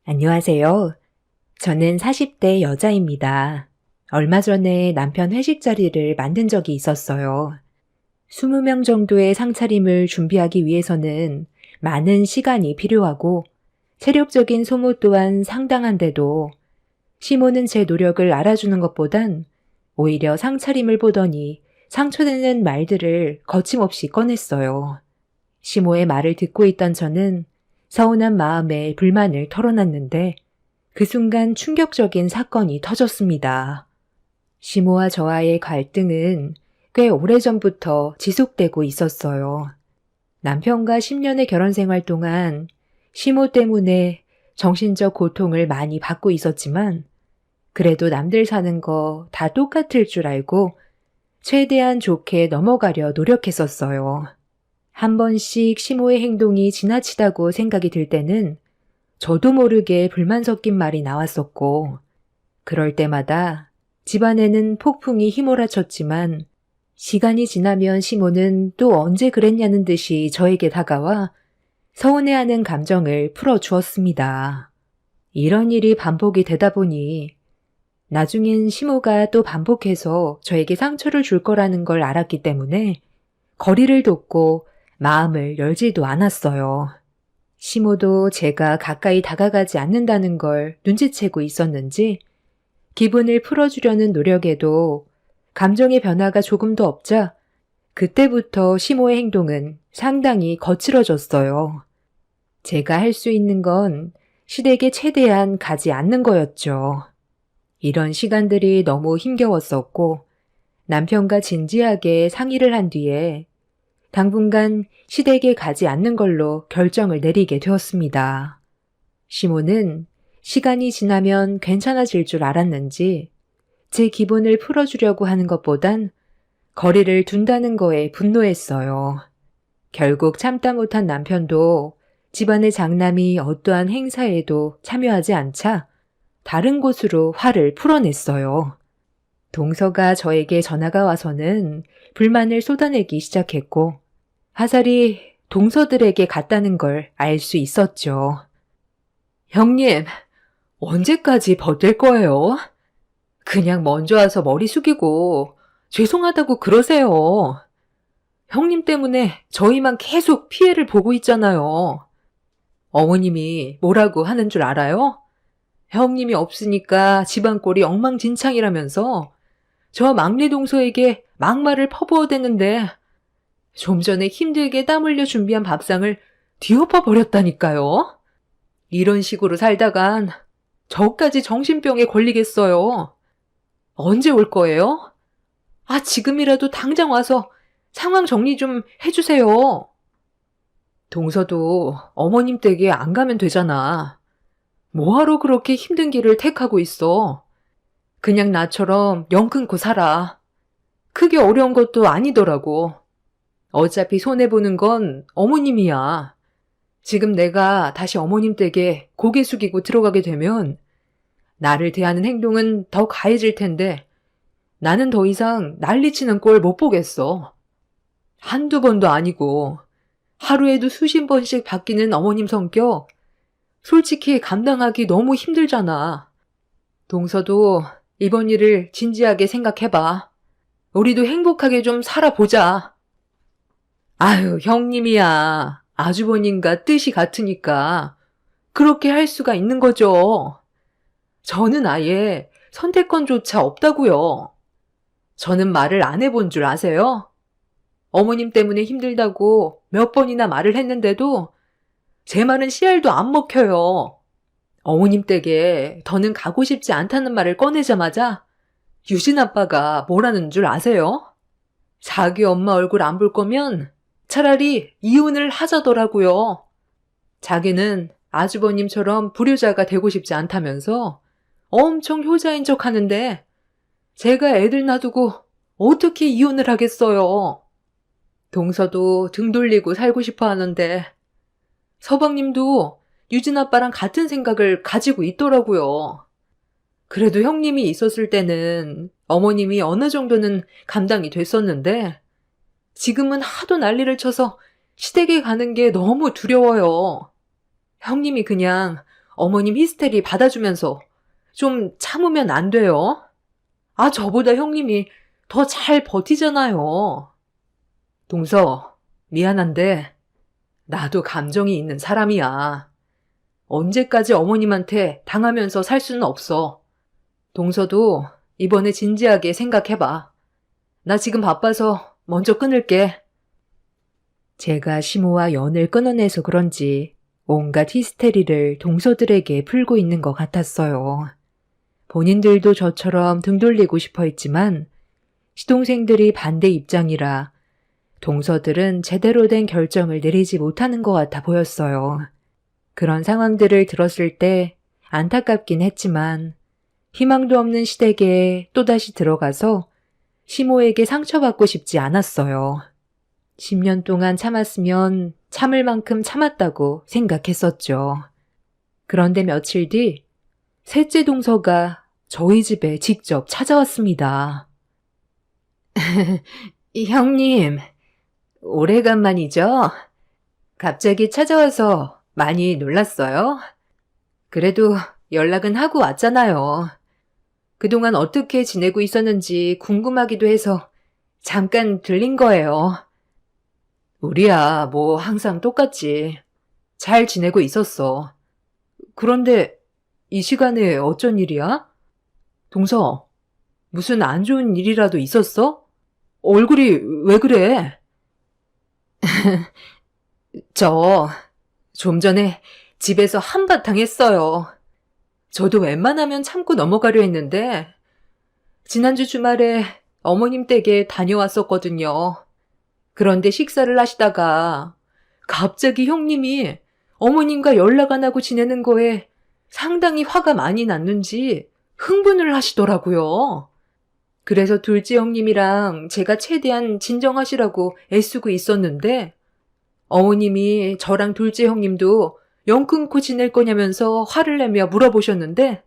안녕하세요. 저는 40대 여자입니다. 얼마 전에 남편 회식 자리를 만든 적이 있었어요. 20명 정도의 상차림을 준비하기 위해서는 많은 시간이 필요하고 체력적인 소모 또한 상당한데도 시모는 제 노력을 알아주는 것보단 오히려 상차림을 보더니 상처되는 말들을 거침없이 꺼냈어요. 시모의 말을 듣고 있던 저는 서운한 마음에 불만을 털어놨는데 그 순간 충격적인 사건이 터졌습니다. 시모와 저와의 갈등은 꽤 오래전부터 지속되고 있었어요. 남편과 10년의 결혼 생활 동안 시모 때문에 정신적 고통을 많이 받고 있었지만 그래도 남들 사는 거 다 똑같을 줄 알고 최대한 좋게 넘어가려 노력했었어요. 한 번씩 시모의 행동이 지나치다고 생각이 들 때는 저도 모르게 불만 섞인 말이 나왔었고, 그럴 때마다 집안에는 폭풍이 휘몰아쳤지만 시간이 지나면 시모는 또 언제 그랬냐는 듯이 저에게 다가와 서운해하는 감정을 풀어주었습니다. 이런 일이 반복이 되다 보니 나중엔 시모가 또 반복해서 저에게 상처를 줄 거라는 걸 알았기 때문에 거리를 뒀고 마음을 열지도 않았어요. 시모도 제가 가까이 다가가지 않는다는 걸 눈치채고 있었는지 기분을 풀어주려는 노력에도 감정의 변화가 조금도 없자 그때부터 시모의 행동은 상당히 거칠어졌어요. 제가 할 수 있는 건 시댁에 최대한 가지 않는 거였죠. 이런 시간들이 너무 힘겨웠었고 남편과 진지하게 상의를 한 뒤에 당분간 시댁에 가지 않는 걸로 결정을 내리게 되었습니다. 시모는 시간이 지나면 괜찮아질 줄 알았는지 제 기분을 풀어주려고 하는 것보단 거리를 둔다는 거에 분노했어요. 결국 참다 못한 남편도 집안의 장남이 어떠한 행사에도 참여하지 않자 다른 곳으로 화를 풀어냈어요. 동서가 저에게 전화가 와서는 불만을 쏟아내기 시작했고 화살이 동서들에게 갔다는 걸 알 수 있었죠. 형님, 언제까지 버틸 거예요? 그냥 먼저 와서 머리 숙이고 죄송하다고 그러세요. 형님 때문에 저희만 계속 피해를 보고 있잖아요. 어머님이 뭐라고 하는 줄 알아요? 형님이 없으니까 집안 꼴이 엉망진창이라면서 저 막내 동서에게 막말을 퍼부어댔는데 좀 전에 힘들게 땀 흘려 준비한 밥상을 뒤엎어 버렸다니까요. 이런 식으로 살다간 저까지 정신병에 걸리겠어요. 언제 올 거예요? 지금이라도 당장 와서 상황 정리 좀 해주세요. 동서도 어머님 댁에 안 가면 되잖아. 뭐하러 그렇게 힘든 길을 택하고 있어. 그냥 나처럼 영 끊고 살아. 크게 어려운 것도 아니더라고. 어차피 손해보는 건 어머님이야. 지금 내가 다시 어머님 댁에 고개 숙이고 들어가게 되면 나를 대하는 행동은 더 가해질 텐데 나는 더 이상 난리치는 꼴 못 보겠어. 한두 번도 아니고 하루에도 수십 번씩 바뀌는 어머님 성격 솔직히 감당하기 너무 힘들잖아. 동서도 이번 일을 진지하게 생각해봐. 우리도 행복하게 좀 살아보자. 아유, 형님이야. 아주버님과 뜻이 같으니까 그렇게 할 수가 있는 거죠. 저는 아예 선택권조차 없다고요. 저는 말을 안 해본 줄 아세요? 어머님 때문에 힘들다고 몇 번이나 말을 했는데도 제 말은 씨알도 안 먹혀요. 어머님 댁에 더는 가고 싶지 않다는 말을 꺼내자마자 유진 아빠가 뭐라는 줄 아세요? 자기 엄마 얼굴 안 볼 거면 차라리 이혼을 하자더라고요. 자기는 아주버님처럼 불효자가 되고 싶지 않다면서 엄청 효자인 척 하는데 제가 애들 놔두고 어떻게 이혼을 하겠어요. 동서도 등 돌리고 살고 싶어 하는데 서방님도 유진 아빠랑 같은 생각을 가지고 있더라고요. 그래도 형님이 있었을 때는 어머님이 어느 정도는 감당이 됐었는데 지금은 하도 난리를 쳐서 시댁에 가는 게 너무 두려워요. 형님이 그냥 어머님 히스테리 받아주면서 좀 참으면 안 돼요? 저보다 형님이 더 잘 버티잖아요. 동서, 미안한데 나도 감정이 있는 사람이야. 언제까지 어머님한테 당하면서 살 수는 없어. 동서도 이번에 진지하게 생각해봐. 나 지금 바빠서 먼저 끊을게. 제가 시모와 연을 끊어내서 그런지 온갖 히스테리를 동서들에게 풀고 있는 것 같았어요. 본인들도 저처럼 등 돌리고 싶어 했지만 시동생들이 반대 입장이라 동서들은 제대로 된 결정을 내리지 못하는 것 같아 보였어요. 그런 상황들을 들었을 때 안타깝긴 했지만 희망도 없는 시댁에 또다시 들어가서 시모에게 상처받고 싶지 않았어요. 10년 동안 참았으면 참을 만큼 참았다고 생각했었죠. 그런데 며칠 뒤 셋째 동서가 저희 집에 직접 찾아왔습니다. 형님, 오래간만이죠? 갑자기 찾아와서 많이 놀랐어요? 그래도 연락은 하고 왔잖아요. 그동안 어떻게 지내고 있었는지 궁금하기도 해서 잠깐 들린 거예요. 우리야, 뭐 항상 똑같지. 잘 지내고 있었어. 그런데 이 시간에 어쩐 일이야? 동서, 무슨 안 좋은 일이라도 있었어? 얼굴이 왜 그래? 좀 전에 집에서 한바탕 했어요. 저도 웬만하면 참고 넘어가려 했는데 지난주 주말에 어머님 댁에 다녀왔었거든요. 그런데 식사를 하시다가 갑자기 형님이 어머님과 연락 안 하고 지내는 거에 상당히 화가 많이 났는지 흥분을 하시더라고요. 그래서 둘째 형님이랑 제가 최대한 진정하시라고 애쓰고 있었는데 어머님이 저랑 둘째 형님도 연 끊고 지낼 거냐면서 화를 내며 물어보셨는데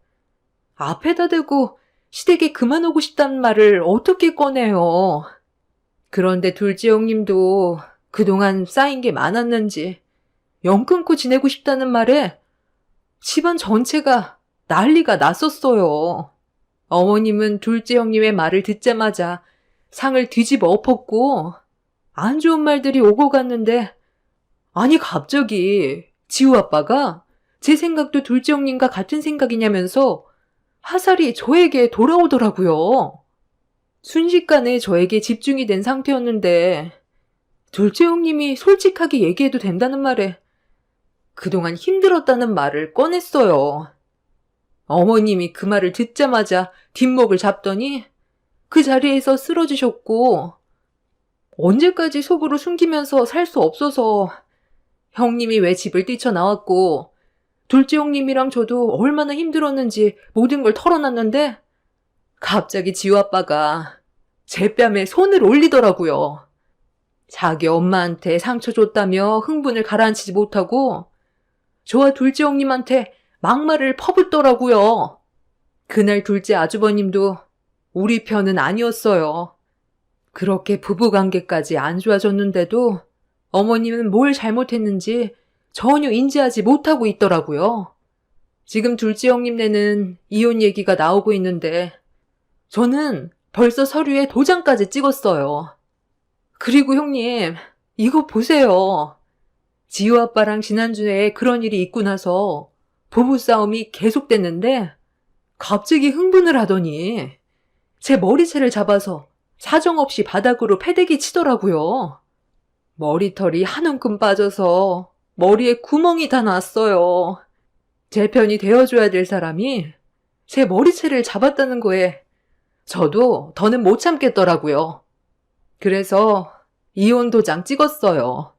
앞에다 대고 시댁에 그만 오고 싶다는 말을 어떻게 꺼내요. 그런데 둘째 형님도 그동안 쌓인 게 많았는지 연 끊고 지내고 싶다는 말에 집안 전체가 난리가 났었어요. 어머님은 둘째 형님의 말을 듣자마자 상을 뒤집어 엎었고 안 좋은 말들이 오고 갔는데 아니 갑자기 지우 아빠가 제 생각도 둘째 형님과 같은 생각이냐면서 화살이 저에게 돌아오더라고요. 순식간에 저에게 집중이 된 상태였는데 둘째 형님이 솔직하게 얘기해도 된다는 말에 그동안 힘들었다는 말을 꺼냈어요. 어머님이 그 말을 듣자마자 뒷목을 잡더니 그 자리에서 쓰러지셨고 언제까지 속으로 숨기면서 살 수 없어서 형님이 왜 집을 뛰쳐나왔고 둘째 형님이랑 저도 얼마나 힘들었는지 모든 걸 털어놨는데 갑자기 지우 아빠가 제 뺨에 손을 올리더라고요. 자기 엄마한테 상처 줬다며 흥분을 가라앉히지 못하고 저와 둘째 형님한테 막말을 퍼붓더라고요. 그날 둘째 아주버님도 우리 편은 아니었어요. 그렇게 부부관계까지 안 좋아졌는데도 어머님은 뭘 잘못했는지 전혀 인지하지 못하고 있더라고요. 지금 둘째 형님네는 이혼 얘기가 나오고 있는데 저는 벌써 서류에 도장까지 찍었어요. 그리고 형님, 이거 보세요. 지우 아빠랑 지난주에 그런 일이 있고 나서 부부싸움이 계속됐는데 갑자기 흥분을 하더니 제 머리채를 잡아서 사정없이 바닥으로 패대기 치더라고요. 머리털이 한 움큼 빠져서 머리에 구멍이 다 났어요. 제 편이 되어줘야 될 사람이 제 머리채를 잡았다는 거에 저도 더는 못 참겠더라고요. 그래서 이혼 도장 찍었어요.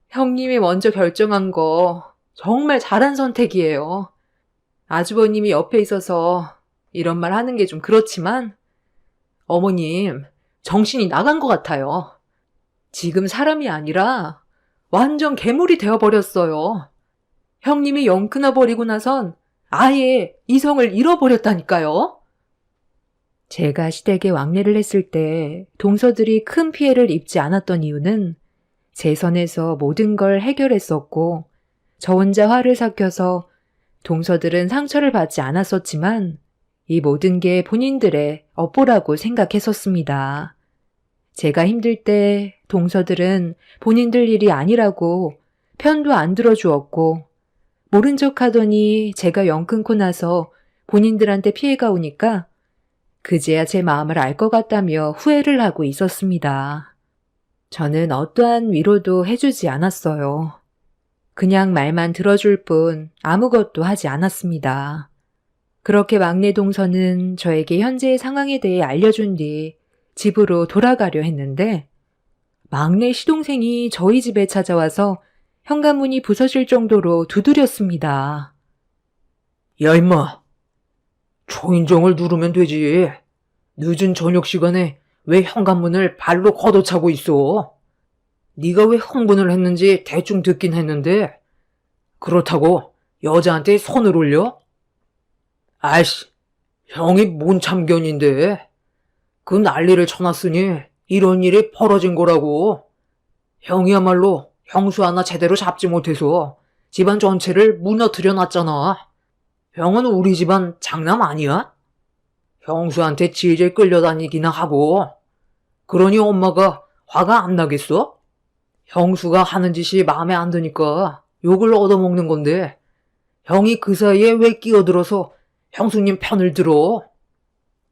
형님이 먼저 결정한 거 정말 잘한 선택이에요. 아주버님이 옆에 있어서 이런 말 하는 게 좀 그렇지만 어머님 정신이 나간 것 같아요. 지금 사람이 아니라 완전 괴물이 되어버렸어요. 형님이 영 끊어버리고 나선 아예 이성을 잃어버렸다니까요. 제가 시댁에 왕래를 했을 때 동서들이 큰 피해를 입지 않았던 이유는 제 선에서 모든 걸 해결했었고 저 혼자 화를 삭혀서 동서들은 상처를 받지 않았었지만 이 모든 게 본인들의 업보라고 생각했었습니다. 제가 힘들 때 동서들은 본인들 일이 아니라고 편도 안 들어주었고 모른 척 하더니 제가 영 끊고 나서 본인들한테 피해가 오니까 그제야 제 마음을 알 것 같다며 후회를 하고 있었습니다. 저는 어떠한 위로도 해주지 않았어요. 그냥 말만 들어줄 뿐 아무것도 하지 않았습니다. 그렇게 막내 동서는 저에게 현재의 상황에 대해 알려준 뒤 집으로 돌아가려 했는데 막내 시동생이 저희 집에 찾아와서 현관문이 부서질 정도로 두드렸습니다. 야, 임마. 초인종을 누르면 되지. 늦은 저녁 시간에 왜 현관문을 발로 걷어차고 있어? 네가 왜 흥분을 했는지 대충 듣긴 했는데 그렇다고 여자한테 손을 올려? 아이씨, 형이 뭔 참견인데. 그 난리를 쳐놨으니 이런 일이 벌어진 거라고. 형이야말로 형수 하나 제대로 잡지 못해서 집안 전체를 무너뜨려 놨잖아. 형은 우리 집안 장남 아니야? 형수한테 질질 끌려다니기나 하고. 그러니 엄마가 화가 안 나겠어? 형수가 하는 짓이 마음에 안 드니까 욕을 얻어먹는 건데 형이 그 사이에 왜 끼어들어서 형수님 편을 들어?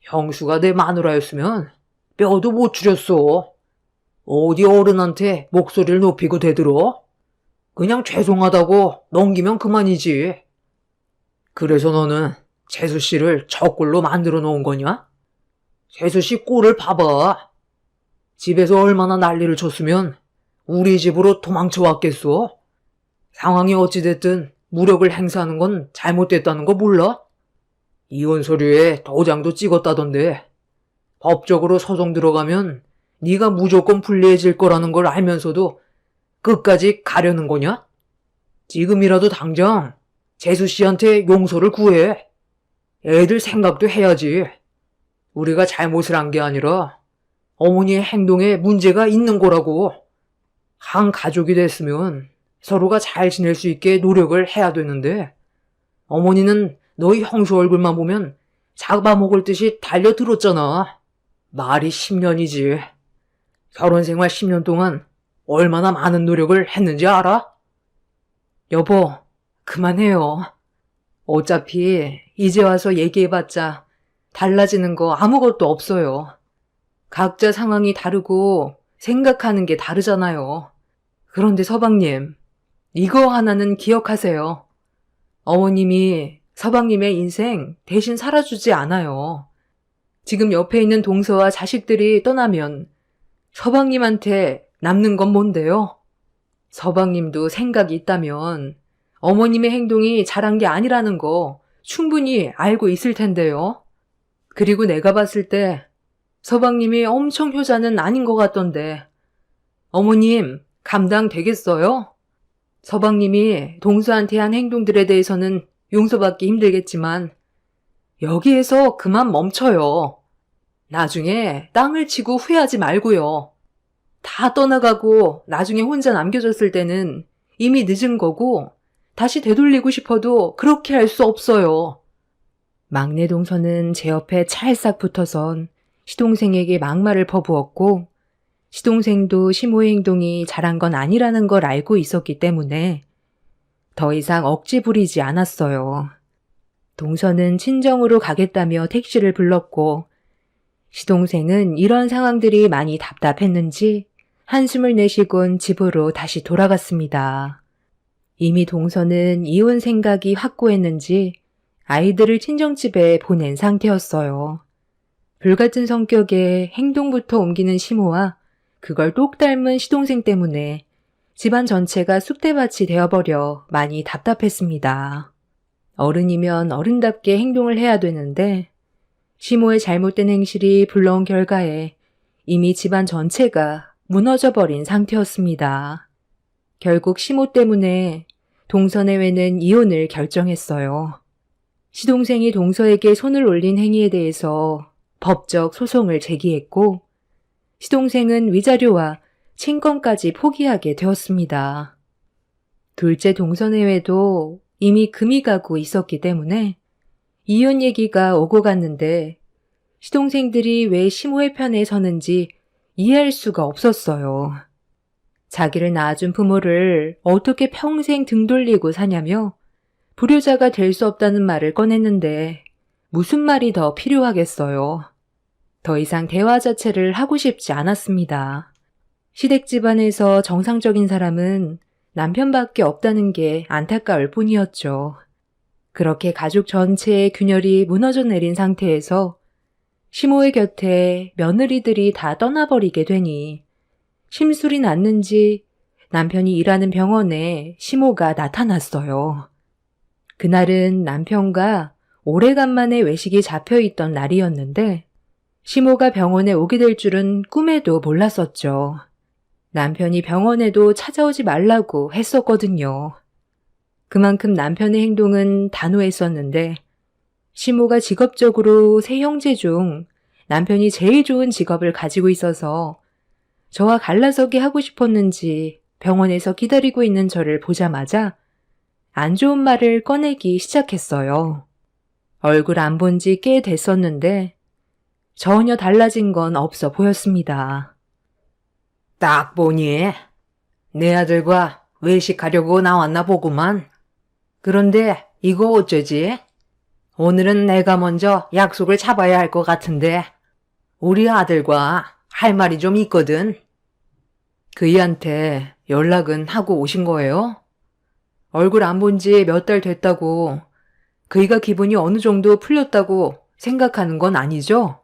형수가 내 마누라였으면 뼈도 못 추렸어. 어디 어른한테 목소리를 높이고 대들어? 그냥 죄송하다고 넘기면 그만이지. 그래서 너는 재수 씨를 저 꼴로 만들어 놓은 거냐? 재수 씨 꼴을 봐봐. 집에서 얼마나 난리를 쳤으면 우리 집으로 도망쳐 왔겠어? 상황이 어찌됐든 무력을 행사하는 건 잘못됐다는 거 몰라? 이혼 서류에 도장도 찍었다던데 법적으로 소송 들어가면 네가 무조건 불리해질 거라는 걸 알면서도 끝까지 가려는 거냐? 지금이라도 당장 재수 씨한테 용서를 구해. 애들 생각도 해야지. 우리가 잘못을 한 게 아니라 어머니의 행동에 문제가 있는 거라고. 한 가족이 됐으면 서로가 잘 지낼 수 있게 노력을 해야 되는데 어머니는 너희 형수 얼굴만 보면 잡아먹을 듯이 달려들었잖아. 말이 10년이지. 결혼 생활 10년 동안 얼마나 많은 노력을 했는지 알아? 여보, 그만해요. 어차피 이제 와서 얘기해봤자 달라지는 거 아무것도 없어요. 각자 상황이 다르고 생각하는 게 다르잖아요. 그런데 서방님, 이거 하나는 기억하세요. 어머님이 서방님의 인생 대신 살아주지 않아요. 지금 옆에 있는 동서와 자식들이 떠나면 서방님한테 남는 건 뭔데요? 서방님도 생각이 있다면 어머님의 행동이 잘한 게 아니라는 거 충분히 알고 있을 텐데요. 그리고 내가 봤을 때 서방님이 엄청 효자는 아닌 것 같던데 어머님 감당 되겠어요? 서방님이 동서한테 한 행동들에 대해서는 용서받기 힘들겠지만 여기에서 그만 멈춰요. 나중에 땅을 치고 후회하지 말고요. 다 떠나가고 나중에 혼자 남겨졌을 때는 이미 늦은 거고 다시 되돌리고 싶어도 그렇게 할 수 없어요. 막내 동서는 제 옆에 찰싹 붙어선 시동생에게 막말을 퍼부었고 시동생도 시모의 행동이 잘한 건 아니라는 걸 알고 있었기 때문에 더 이상 억지 부리지 않았어요. 동서는 친정으로 가겠다며 택시를 불렀고 시동생은 이런 상황들이 많이 답답했는지 한숨을 내쉬곤 집으로 다시 돌아갔습니다. 이미 동서는 이혼 생각이 확고했는지 아이들을 친정집에 보낸 상태였어요. 불같은 성격에 행동부터 옮기는 시모와 그걸 똑 닮은 시동생 때문에 집안 전체가 쑥대밭이 되어버려 많이 답답했습니다. 어른이면 어른답게 행동을 해야 되는데 시모의 잘못된 행실이 불러온 결과에 이미 집안 전체가 무너져버린 상태였습니다. 결국 시모 때문에 동서내외는 이혼을 결정했어요. 시동생이 동서에게 손을 올린 행위에 대해서 법적 소송을 제기했고 시동생은 위자료와 친권까지 포기하게 되었습니다. 둘째 동서내외도 이미 금이 가고 있었기 때문에 이혼 얘기가 오고 갔는데 시동생들이 왜 시모의 편에 서는지 이해할 수가 없었어요. 자기를 낳아준 부모를 어떻게 평생 등 돌리고 사냐며 불효자가 될 수 없다는 말을 꺼냈는데 무슨 말이 더 필요하겠어요. 더 이상 대화 자체를 하고 싶지 않았습니다. 시댁 집안에서 정상적인 사람은 남편밖에 없다는 게 안타까울 뿐이었죠. 그렇게 가족 전체의 균열이 무너져 내린 상태에서 시모의 곁에 며느리들이 다 떠나버리게 되니 심술이 났는지 남편이 일하는 병원에 시모가 나타났어요. 그날은 남편과 오래간만에 외식이 잡혀있던 날이었는데 시모가 병원에 오게 될 줄은 꿈에도 몰랐었죠. 남편이 병원에도 찾아오지 말라고 했었거든요. 그만큼 남편의 행동은 단호했었는데 시모가 직업적으로 세 형제 중 남편이 제일 좋은 직업을 가지고 있어서 저와 갈라서기 하고 싶었는지 병원에서 기다리고 있는 저를 보자마자 안 좋은 말을 꺼내기 시작했어요. 얼굴 안 본 지 꽤 됐었는데 전혀 달라진 건 없어 보였습니다. 딱 보니 내 아들과 외식하려고 나왔나 보구만. 그런데 이거 어쩌지? 오늘은 내가 먼저 약속을 잡아야 할 것 같은데 우리 아들과 할 말이 좀 있거든. 그이한테 연락은 하고 오신 거예요? 얼굴 안 본 지 몇 달 됐다고 그이가 기분이 어느 정도 풀렸다고 생각하는 건 아니죠?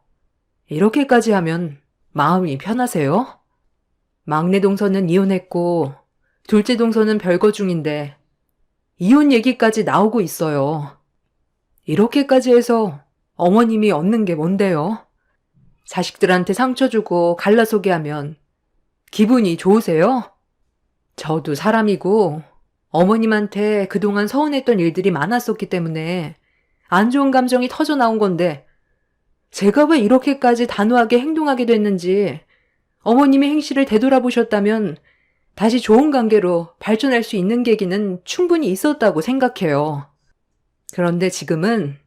이렇게까지 하면 마음이 편하세요? 막내 동서는 이혼했고 둘째 동서는 별거 중인데 이혼 얘기까지 나오고 있어요. 이렇게까지 해서 어머님이 얻는 게 뭔데요? 자식들한테 상처 주고 갈라서게 하면 기분이 좋으세요? 저도 사람이고 어머님한테 그동안 서운했던 일들이 많았었기 때문에 안 좋은 감정이 터져 나온 건데 제가 왜 이렇게까지 단호하게 행동하게 됐는지 어머님의 행실을 되돌아보셨다면 다시 좋은 관계로 발전할 수 있는 계기는 충분히 있었다고 생각해요. 그런데 지금은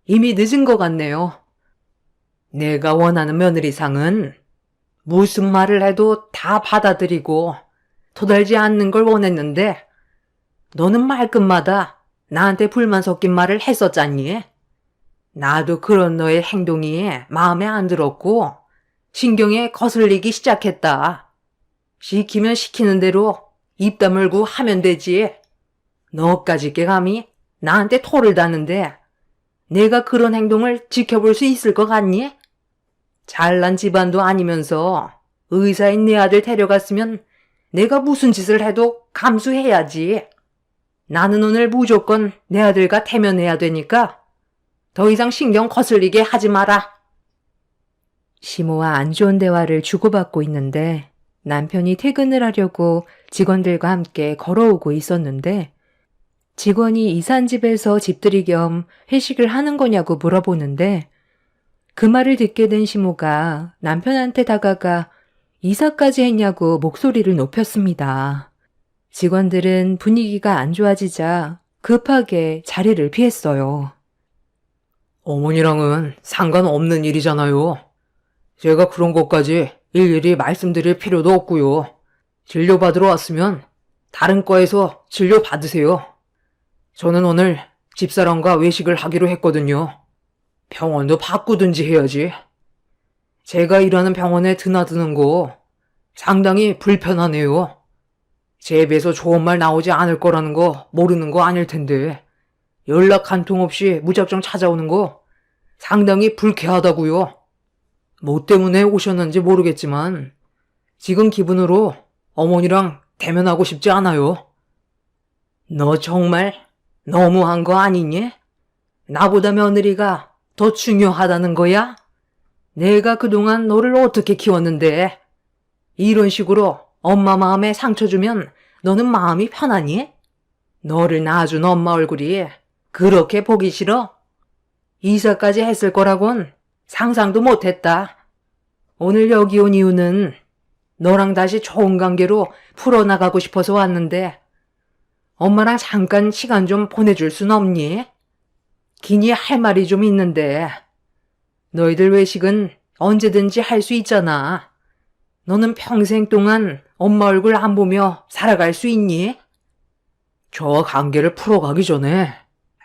이미 늦은 것 같네요. 내가 원하는 며느리상은 무슨 말을 해도 다 받아들이고 토달지 않는 걸 원했는데 너는 말끝마다 나한테 불만 섞인 말을 했었잖니? 나도 그런 너의 행동이 마음에 안 들었고 신경에 거슬리기 시작했다. 시키면 시키는 대로 입 다물고 하면 되지. 너까지 게 감히 나한테 토를 다는데 내가 그런 행동을 지켜볼 수 있을 것 같니? 잘난 집안도 아니면서 의사인 내 아들 데려갔으면 내가 무슨 짓을 해도 감수해야지. 나는 오늘 무조건 내 아들과 대면해야 되니까 더 이상 신경 거슬리게 하지 마라. 시모와 안 좋은 대화를 주고받고 있는데 남편이 퇴근을 하려고 직원들과 함께 걸어오고 있었는데 직원이 이산 집에서 집들이 겸 회식을 하는 거냐고 물어보는데 그 말을 듣게 된 시모가 남편한테 다가가 이사까지 했냐고 목소리를 높였습니다. 직원들은 분위기가 안 좋아지자 급하게 자리를 피했어요. 어머니랑은 상관없는 일이잖아요. 제가 그런 것까지 일일이 말씀드릴 필요도 없고요. 진료받으러 왔으면 다른 과에서 진료 받으세요. 저는 오늘 집사람과 외식을 하기로 했거든요. 병원도 바꾸든지 해야지. 제가 일하는 병원에 드나드는 거 상당히 불편하네요. 제 입에서 좋은 말 나오지 않을 거라는 거 모르는 거 아닐 텐데 연락 한 통 없이 무작정 찾아오는 거 상당히 불쾌하다고요. 뭐 때문에 오셨는지 모르겠지만 지금 기분으로 어머니랑 대면하고 싶지 않아요. 너 정말 너무한 거 아니니? 나보다 며느리가 더 중요하다는 거야? 내가 그동안 너를 어떻게 키웠는데 이런 식으로 엄마 마음에 상처 주면 너는 마음이 편하니? 너를 낳아준 엄마 얼굴이 그렇게 보기 싫어? 이사까지 했을 거라곤 상상도 못했다. 오늘 여기 온 이유는 너랑 다시 좋은 관계로 풀어나가고 싶어서 왔는데 엄마랑 잠깐 시간 좀 보내줄 순 없니? 기니 할 말이 좀 있는데. 너희들 외식은 언제든지 할 수 있잖아. 너는 평생 동안 엄마 얼굴 안 보며 살아갈 수 있니? 저 관계를 풀어가기 전에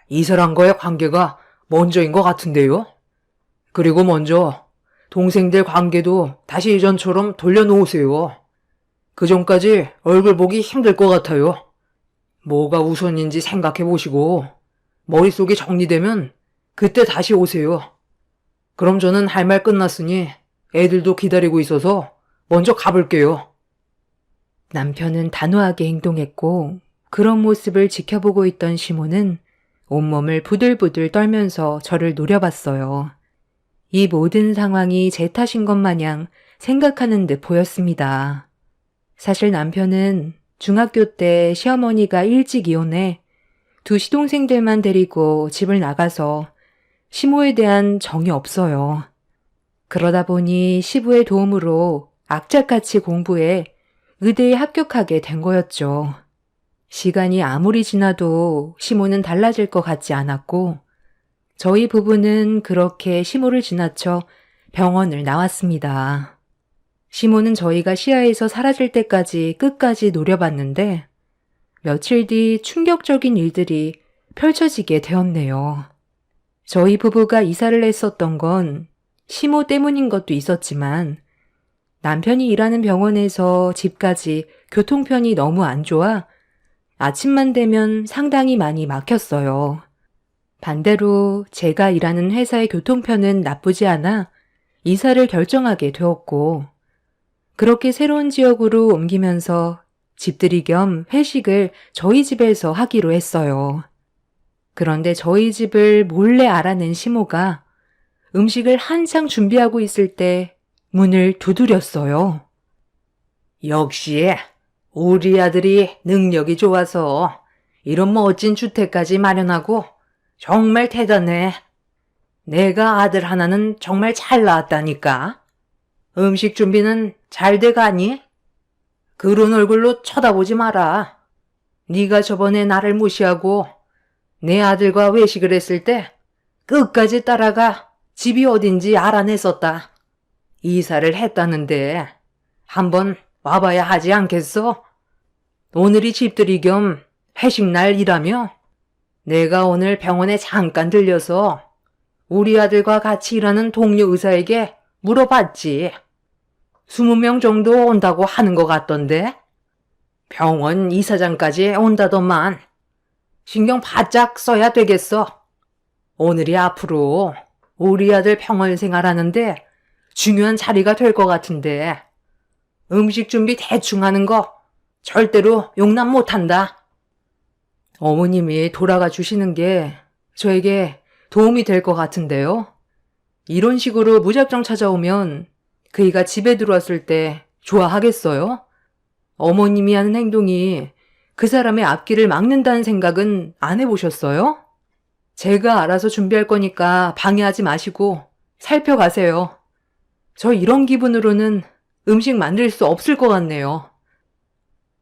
이 사람과의 관계가 먼저인 것 같은데요? 그리고 먼저 동생들 관계도 다시 예전처럼 돌려놓으세요. 그 전까지 얼굴 보기 힘들 것 같아요. 뭐가 우선인지 생각해 보시고 머릿속이 정리되면 그때 다시 오세요. 그럼 저는 할 말 끝났으니 애들도 기다리고 있어서 먼저 가볼게요. 남편은 단호하게 행동했고 그런 모습을 지켜보고 있던 시모는 온몸을 부들부들 떨면서 저를 노려봤어요. 이 모든 상황이 제 탓인 것 마냥 생각하는 듯 보였습니다. 사실 남편은 중학교 때 시어머니가 일찍 이혼해 두 시동생들만 데리고 집을 나가서 시모에 대한 정이 없어요. 그러다 보니 시부의 도움으로 악착같이 공부해 의대에 합격하게 된 거였죠. 시간이 아무리 지나도 시모는 달라질 것 같지 않았고 저희 부부는 그렇게 시모를 지나쳐 병원을 나왔습니다. 시모는 저희가 시야에서 사라질 때까지 끝까지 노려봤는데 며칠 뒤 충격적인 일들이 펼쳐지게 되었네요. 저희 부부가 이사를 했었던 건 시모 때문인 것도 있었지만 남편이 일하는 병원에서 집까지 교통편이 너무 안 좋아 아침만 되면 상당히 많이 막혔어요. 반대로 제가 일하는 회사의 교통편은 나쁘지 않아 이사를 결정하게 되었고 그렇게 새로운 지역으로 옮기면서 집들이 겸 회식을 저희 집에서 하기로 했어요. 그런데 저희 집을 몰래 알아낸 시모가 음식을 한창 준비하고 있을 때 문을 두드렸어요. 역시 우리 아들이 능력이 좋아서 이런 멋진 주택까지 마련하고 정말 대단해. 내가 아들 하나는 정말 잘 낳았다니까. 음식 준비는 잘 돼가니? 그런 얼굴로 쳐다보지 마라. 네가 저번에 나를 무시하고 내 아들과 외식을 했을 때 끝까지 따라가 집이 어딘지 알아냈었다. 이사를 했다는데 한번 와봐야 하지 않겠어? 오늘이 집들이 겸 회식 날이라며 내가 오늘 병원에 잠깐 들려서 우리 아들과 같이 일하는 동료 의사에게 물어봤지. 20명 정도 온다고 하는 것 같던데 병원 이사장까지 온다더만. 신경 바짝 써야 되겠어. 오늘이 앞으로 우리 아들 병원 생활하는데 중요한 자리가 될 것 같은데 음식 준비 대충 하는 거 절대로 용납 못한다. 어머님이 돌아가 주시는 게 저에게 도움이 될 것 같은데요. 이런 식으로 무작정 찾아오면 그이가 집에 들어왔을 때 좋아하겠어요? 어머님이 하는 행동이 그 사람의 앞길을 막는다는 생각은 안 해보셨어요? 제가 알아서 준비할 거니까 방해하지 마시고 살펴가세요. 저 이런 기분으로는 음식 만들 수 없을 것 같네요.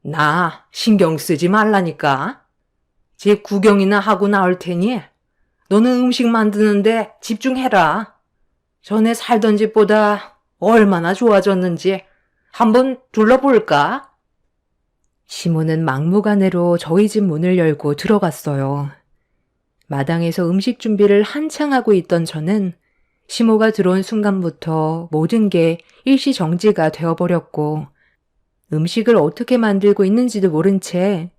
나 신경 쓰지 말라니까. 집 구경이나 하고 나올 테니 너는 음식 만드는데 집중해라. 전에 살던 집보다 얼마나 좋아졌는지 한번 둘러볼까? 시모는 막무가내로 저희 집 문을 열고 들어갔어요. 마당에서 음식 준비를 한창 하고 있던 저는 시모가 들어온 순간부터 모든 게 일시정지가 되어버렸고 음식을 어떻게 만들고 있는지도 모른 채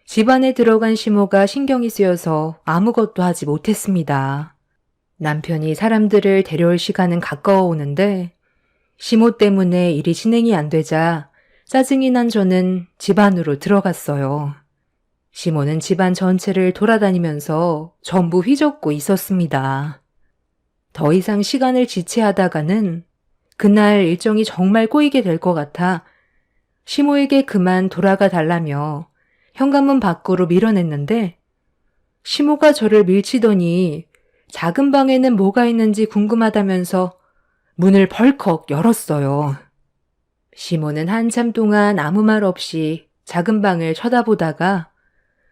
집안에 들어간 시모가 신경이 쓰여서 아무것도 하지 못했습니다. 남편이 사람들을 데려올 시간은 가까워 오는데 시모 때문에 일이 진행이 안 되자 짜증이 난 저는 집 안으로 들어갔어요. 시모는 집안 전체를 돌아다니면서 전부 휘젓고 있었습니다. 더 이상 시간을 지체하다가는 그날 일정이 정말 꼬이게 될 것 같아 시모에게 그만 돌아가 달라며 현관문 밖으로 밀어냈는데 시모가 저를 밀치더니 작은 방에는 뭐가 있는지 궁금하다면서 문을 벌컥 열었어요. 시모는 한참 동안 아무 말 없이 작은 방을 쳐다보다가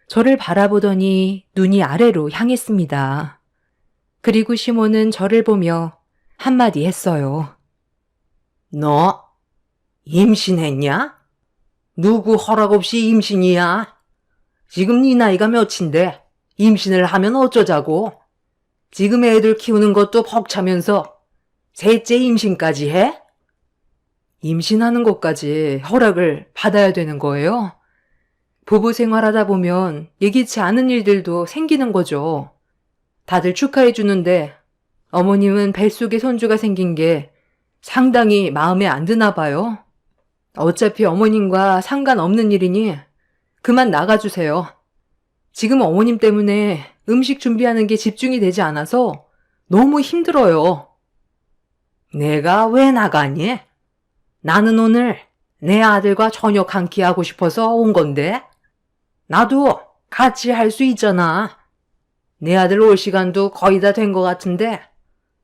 저를 바라보더니 눈이 아래로 향했습니다. 그리고 시몬은 저를 보며 한마디 했어요. 너 임신했냐? 누구 허락 없이 임신이야? 지금 네 나이가 몇인데 임신을 하면 어쩌자고? 지금 애들 키우는 것도 벅차면서 셋째 임신까지 해? 임신하는 것까지 허락을 받아야 되는 거예요? 부부 생활하다 보면 예기치 않은 일들도 생기는 거죠. 다들 축하해 주는데 어머님은 뱃속에 손주가 생긴 게 상당히 마음에 안 드나 봐요. 어차피 어머님과 상관없는 일이니 그만 나가주세요. 지금 어머님 때문에 음식 준비하는 게 집중이 되지 않아서 너무 힘들어요. 내가 왜 나가니? 나는 오늘 내 아들과 저녁 한 끼 하고 싶어서 온 건데 나도 같이 할 수 있잖아. 내 아들 올 시간도 거의 다 된 것 같은데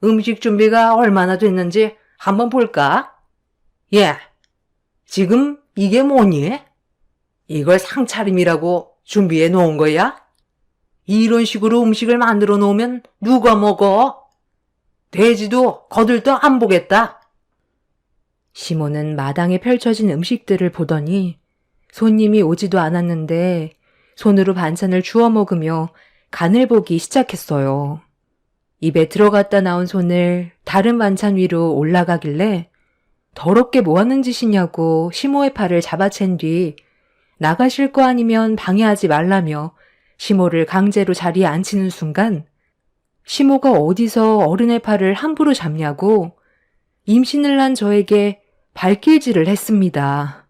음식 준비가 얼마나 됐는지 한번 볼까? 예, 지금 이게 뭐니? 이걸 상차림이라고 준비해 놓은 거야? 이런 식으로 음식을 만들어 놓으면 누가 먹어? 돼지도 거들떠 안 보겠다. 시몬은 마당에 펼쳐진 음식들을 보더니 손님이 오지도 않았는데 손으로 반찬을 주워 먹으며 간을 보기 시작했어요. 입에 들어갔다 나온 손을 다른 반찬 위로 올라가길래 더럽게 뭐 하는 짓이냐고 시모의 팔을 잡아챈 뒤 나가실 거 아니면 방해하지 말라며 시모를 강제로 자리에 앉히는 순간 시모가 어디서 어른의 팔을 함부로 잡냐고 임신을 한 저에게 발길질을 했습니다.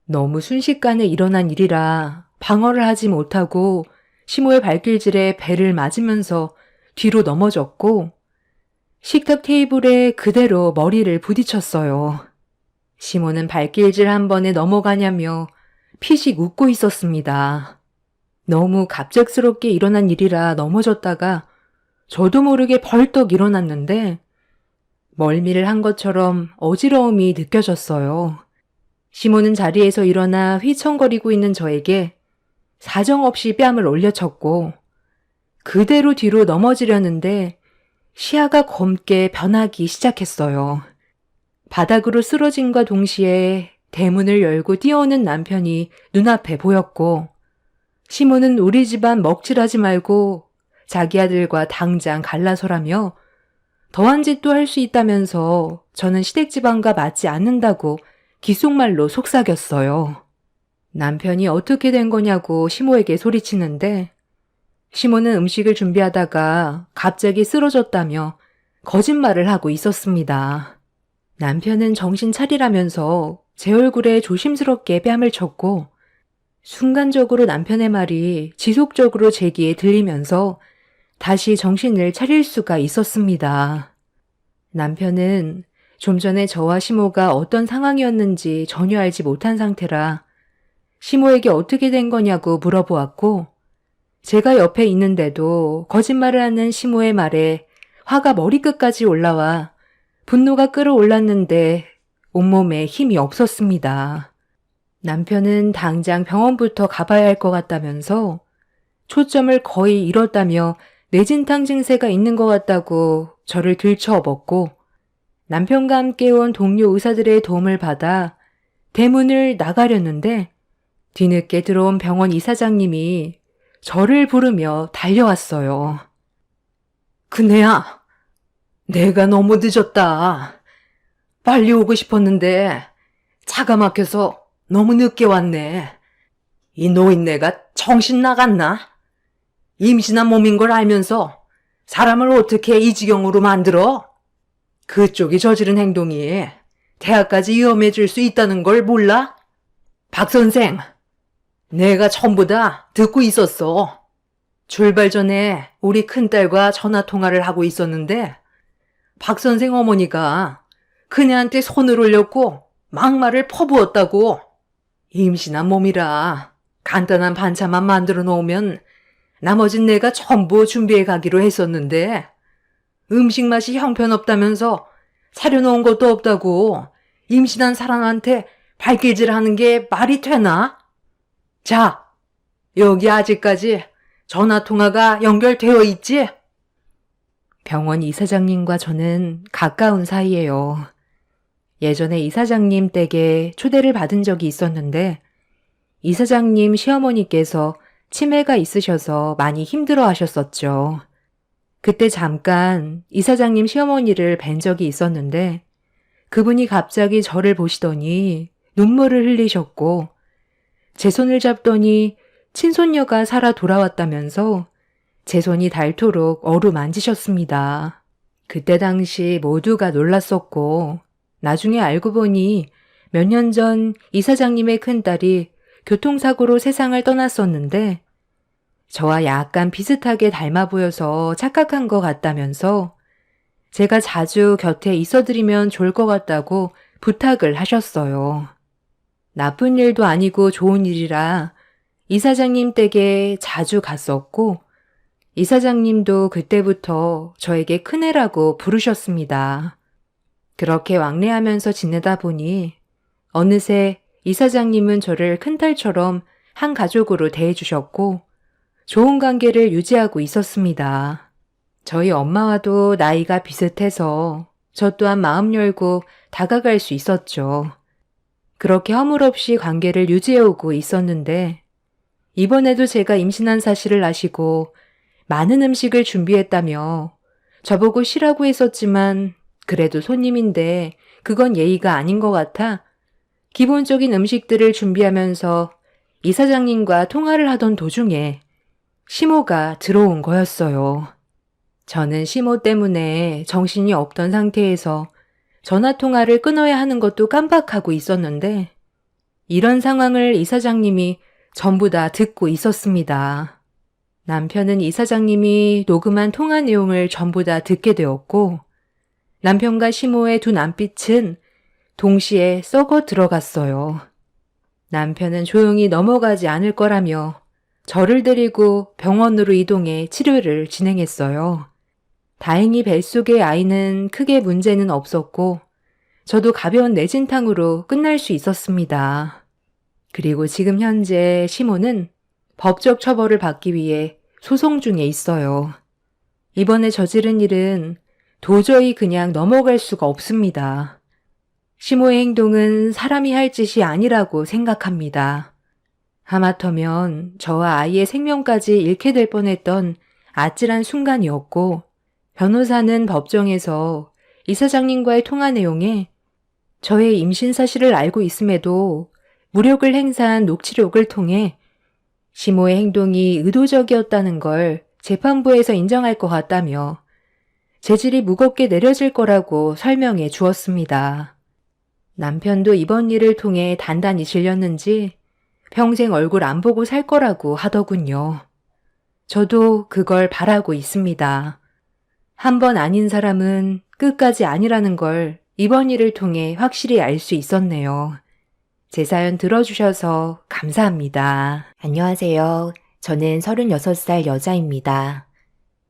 너무 순식간에 일어난 일이라 방어를 하지 못하고 시모의 발길질에 배를 맞으면서 뒤로 넘어졌고 식탁 테이블에 그대로 머리를 부딪혔어요. 시모는 발길질 한 번에 넘어가냐며 피식 웃고 있었습니다. 너무 갑작스럽게 일어난 일이라 넘어졌다가 저도 모르게 벌떡 일어났는데 멀미를 한 것처럼 어지러움이 느껴졌어요. 시모는 자리에서 일어나 휘청거리고 있는 저에게 사정없이 뺨을 올려쳤고 그대로 뒤로 넘어지려는데 시야가 검게 변하기 시작했어요. 바닥으로 쓰러짐과 동시에 대문을 열고 뛰어오는 남편이 눈앞에 보였고 시모는 우리 집안 먹칠하지 말고 자기 아들과 당장 갈라서라며 더한 짓도 할 수 있다면서 저는 시댁집안과 맞지 않는다고 귓속말로 속삭였어요. 남편이 어떻게 된 거냐고 시모에게 소리치는데 시모는 음식을 준비하다가 갑자기 쓰러졌다며 거짓말을 하고 있었습니다. 남편은 정신 차리라면서 제 얼굴에 조심스럽게 뺨을 쳤고 순간적으로 남편의 말이 지속적으로 제 귀에 들리면서 다시 정신을 차릴 수가 있었습니다. 남편은 좀 전에 저와 시모가 어떤 상황이었는지 전혀 알지 못한 상태라 시모에게 어떻게 된 거냐고 물어보았고 제가 옆에 있는데도 거짓말을 하는 시모의 말에 화가 머리끝까지 올라와 분노가 끌어올랐는데 온몸에 힘이 없었습니다. 남편은 당장 병원부터 가봐야 할 것 같다면서 초점을 거의 잃었다며 뇌진탕 증세가 있는 것 같다고 저를 들쳐업었고 남편과 함께 온 동료 의사들의 도움을 받아 대문을 나가려는데 뒤늦게 들어온 병원 이사장님이 저를 부르며 달려왔어요. 그네야, 내가 너무 늦었다. 빨리 오고 싶었는데 차가 막혀서 너무 늦게 왔네. 이 노인네가 정신 나갔나? 임신한 몸인 걸 알면서 사람을 어떻게 이 지경으로 만들어? 그쪽이 저지른 행동이 대학까지 위험해질 수 있다는 걸 몰라? 박 선생, 내가 전부 다 듣고 있었어. 출발 전에 우리 큰딸과 전화 통화를 하고 있었는데 박 선생 어머니가 그녀한테 손을 올렸고 막말을 퍼부었다고. 임신한 몸이라 간단한 반찬만 만들어 놓으면 나머진 내가 전부 준비해 가기로 했었는데 음식 맛이 형편없다면서 사려놓은 것도 없다고 임신한 사람한테 발길질하는 게 말이 되나? 자, 여기 아직까지 전화 통화가 연결되어 있지? 병원 이사장님과 저는 가까운 사이예요. 예전에 이사장님 댁에 초대를 받은 적이 있었는데 이사장님 시어머니께서 치매가 있으셔서 많이 힘들어 하셨었죠. 그때 잠깐 이사장님 시어머니를 뵌 적이 있었는데 그분이 갑자기 저를 보시더니 눈물을 흘리셨고 제 손을 잡더니 친손녀가 살아 돌아왔다면서 제 손이 닳도록 어루만지셨습니다. 그때 당시 모두가 놀랐었고 나중에 알고 보니 몇 년 전 이사장님의 큰딸이 교통사고로 세상을 떠났었는데 저와 약간 비슷하게 닮아 보여서 착각한 것 같다면서 제가 자주 곁에 있어드리면 좋을 것 같다고 부탁을 하셨어요. 나쁜 일도 아니고 좋은 일이라 이사장님 댁에 자주 갔었고 이사장님도 그때부터 저에게 큰애라고 부르셨습니다. 그렇게 왕래하면서 지내다 보니 어느새 이사장님은 저를 큰딸처럼 한 가족으로 대해주셨고 좋은 관계를 유지하고 있었습니다. 저희 엄마와도 나이가 비슷해서 저 또한 마음 열고 다가갈 수 있었죠. 그렇게 허물없이 관계를 유지해오고 있었는데 이번에도 제가 임신한 사실을 아시고 많은 음식을 준비했다며 저보고 쉬라고 했었지만 그래도 손님인데 그건 예의가 아닌 것 같아 기본적인 음식들을 준비하면서 이사장님과 통화를 하던 도중에 시모가 들어온 거였어요. 저는 시모 때문에 정신이 없던 상태에서 전화통화를 끊어야 하는 것도 깜빡하고 있었는데 이런 상황을 이사장님이 전부 다 듣고 있었습니다. 남편은 이사장님이 녹음한 통화 내용을 전부 다 듣게 되었고 남편과 시모의 두 남빛은 동시에 썩어 들어갔어요. 남편은 조용히 넘어가지 않을 거라며 저를 데리고 병원으로 이동해 치료를 진행했어요. 다행히 뱃속의 아이는 크게 문제는 없었고 저도 가벼운 뇌진탕으로 끝날 수 있었습니다. 그리고 지금 현재 시모는 법적 처벌을 받기 위해 소송 중에 있어요. 이번에 저지른 일은 도저히 그냥 넘어갈 수가 없습니다. 시모의 행동은 사람이 할 짓이 아니라고 생각합니다. 하마터면 저와 아이의 생명까지 잃게 될 뻔했던 아찔한 순간이었고 변호사는 법정에서 이사장님과의 통화 내용에 저의 임신 사실을 알고 있음에도 무력을 행사한 녹취록을 통해 시모의 행동이 의도적이었다는 걸 재판부에서 인정할 것 같다며 재질이 무겁게 내려질 거라고 설명해 주었습니다. 남편도 이번 일을 통해 단단히 질렸는지 평생 얼굴 안 보고 살 거라고 하더군요. 저도 그걸 바라고 있습니다. 한 번 아닌 사람은 끝까지 아니라는 걸 이번 일을 통해 확실히 알 수 있었네요. 제 사연 들어주셔서 감사합니다. 안녕하세요. 저는 36살 여자입니다.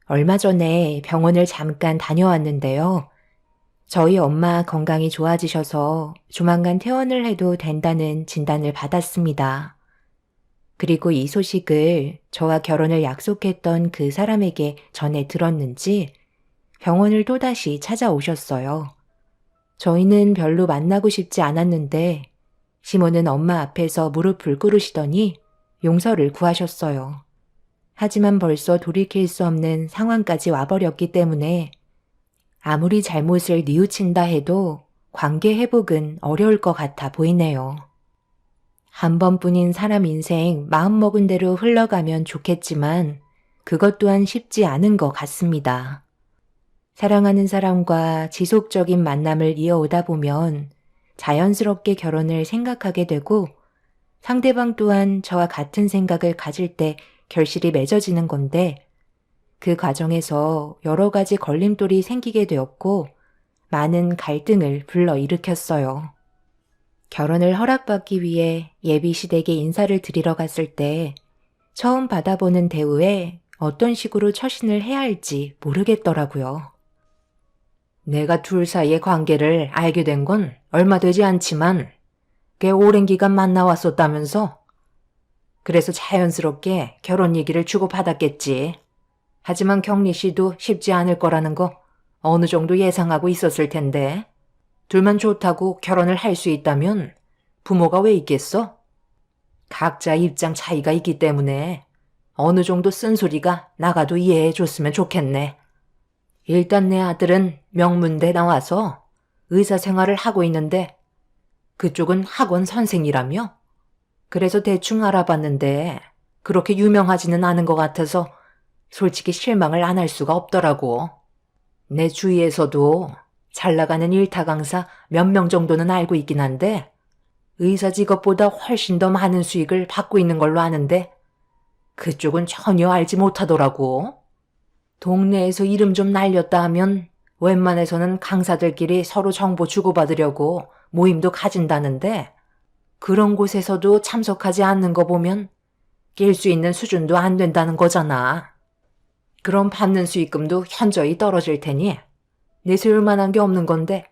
얼마 전에 병원을 잠깐 다녀왔는데요. 저희 엄마 건강이 좋아지셔서 조만간 퇴원을 해도 된다는 진단을 받았습니다. 그리고 이 소식을 저와 결혼을 약속했던 그 사람에게 전해 들었는지 병원을 또다시 찾아오셨어요. 저희는 별로 만나고 싶지 않았는데 시모는 엄마 앞에서 무릎을 꿇으시더니 용서를 구하셨어요. 하지만 벌써 돌이킬 수 없는 상황까지 와버렸기 때문에 아무리 잘못을 뉘우친다 해도 관계 회복은 어려울 것 같아 보이네요. 한 번뿐인 사람 인생 마음먹은 대로 흘러가면 좋겠지만 그것 또한 쉽지 않은 것 같습니다. 사랑하는 사람과 지속적인 만남을 이어오다 보면 자연스럽게 결혼을 생각하게 되고 상대방 또한 저와 같은 생각을 가질 때 결실이 맺어지는 건데 그 과정에서 여러 가지 걸림돌이 생기게 되었고 많은 갈등을 불러일으켰어요. 결혼을 허락받기 위해 예비 시댁에 인사를 드리러 갔을 때 처음 받아보는 대우에 어떤 식으로 처신을 해야 할지 모르겠더라고요. 내가 둘 사이의 관계를 알게 된 건 얼마 되지 않지만 꽤 오랜 기간 만나왔었다면서? 그래서 자연스럽게 결혼 얘기를 주고받았겠지. 하지만 경리 씨도 쉽지 않을 거라는 거 어느 정도 예상하고 있었을 텐데. 둘만 좋다고 결혼을 할 수 있다면 부모가 왜 있겠어? 각자 입장 차이가 있기 때문에 어느 정도 쓴소리가 나가도 이해해 줬으면 좋겠네. 일단 내 아들은 명문대 나와서 의사 생활을 하고 있는데 그쪽은 학원 선생이라며? 그래서 대충 알아봤는데 그렇게 유명하지는 않은 것 같아서 솔직히 실망을 안 할 수가 없더라고. 내 주위에서도 잘 나가는 일타 강사 몇 명 정도는 알고 있긴 한데 의사 직업보다 훨씬 더 많은 수익을 받고 있는 걸로 아는데 그쪽은 전혀 알지 못하더라고. 동네에서 이름 좀 날렸다 하면 웬만해서는 강사들끼리 서로 정보 주고받으려고 모임도 가진다는데 그런 곳에서도 참석하지 않는 거 보면 낄 수 있는 수준도 안 된다는 거잖아. 그럼 받는 수익금도 현저히 떨어질 테니 내세울 만한 게 없는 건데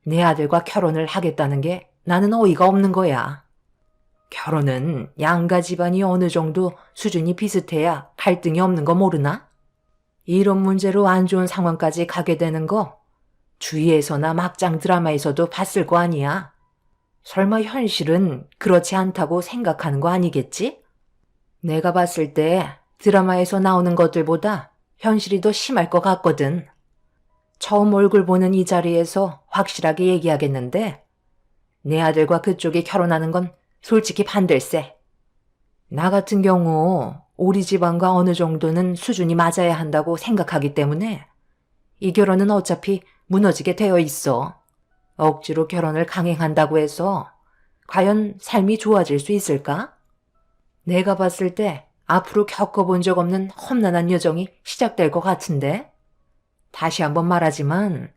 내 아들과 결혼을 하겠다는 게 나는 어이가 없는 거야. 결혼은 양가 집안이 어느 정도 수준이 비슷해야 갈등이 없는 거 모르나? 이런 문제로 안 좋은 상황까지 가게 되는 거 주위에서나 막장 드라마에서도 봤을 거 아니야. 설마 현실은 그렇지 않다고 생각하는 거 아니겠지? 내가 봤을 때 드라마에서 나오는 것들보다 현실이 더 심할 것 같거든. 처음 얼굴 보는 이 자리에서 확실하게 얘기하겠는데 내 아들과 그쪽이 결혼하는 건 솔직히 반댈세. 나 같은 경우 우리 집안과 어느 정도는 수준이 맞아야 한다고 생각하기 때문에 이 결혼은 어차피 무너지게 되어 있어. 억지로 결혼을 강행한다고 해서 과연 삶이 좋아질 수 있을까? 내가 봤을 때 앞으로 겪어본 적 없는 험난한 여정이 시작될 것 같은데? 다시 한번 말하지만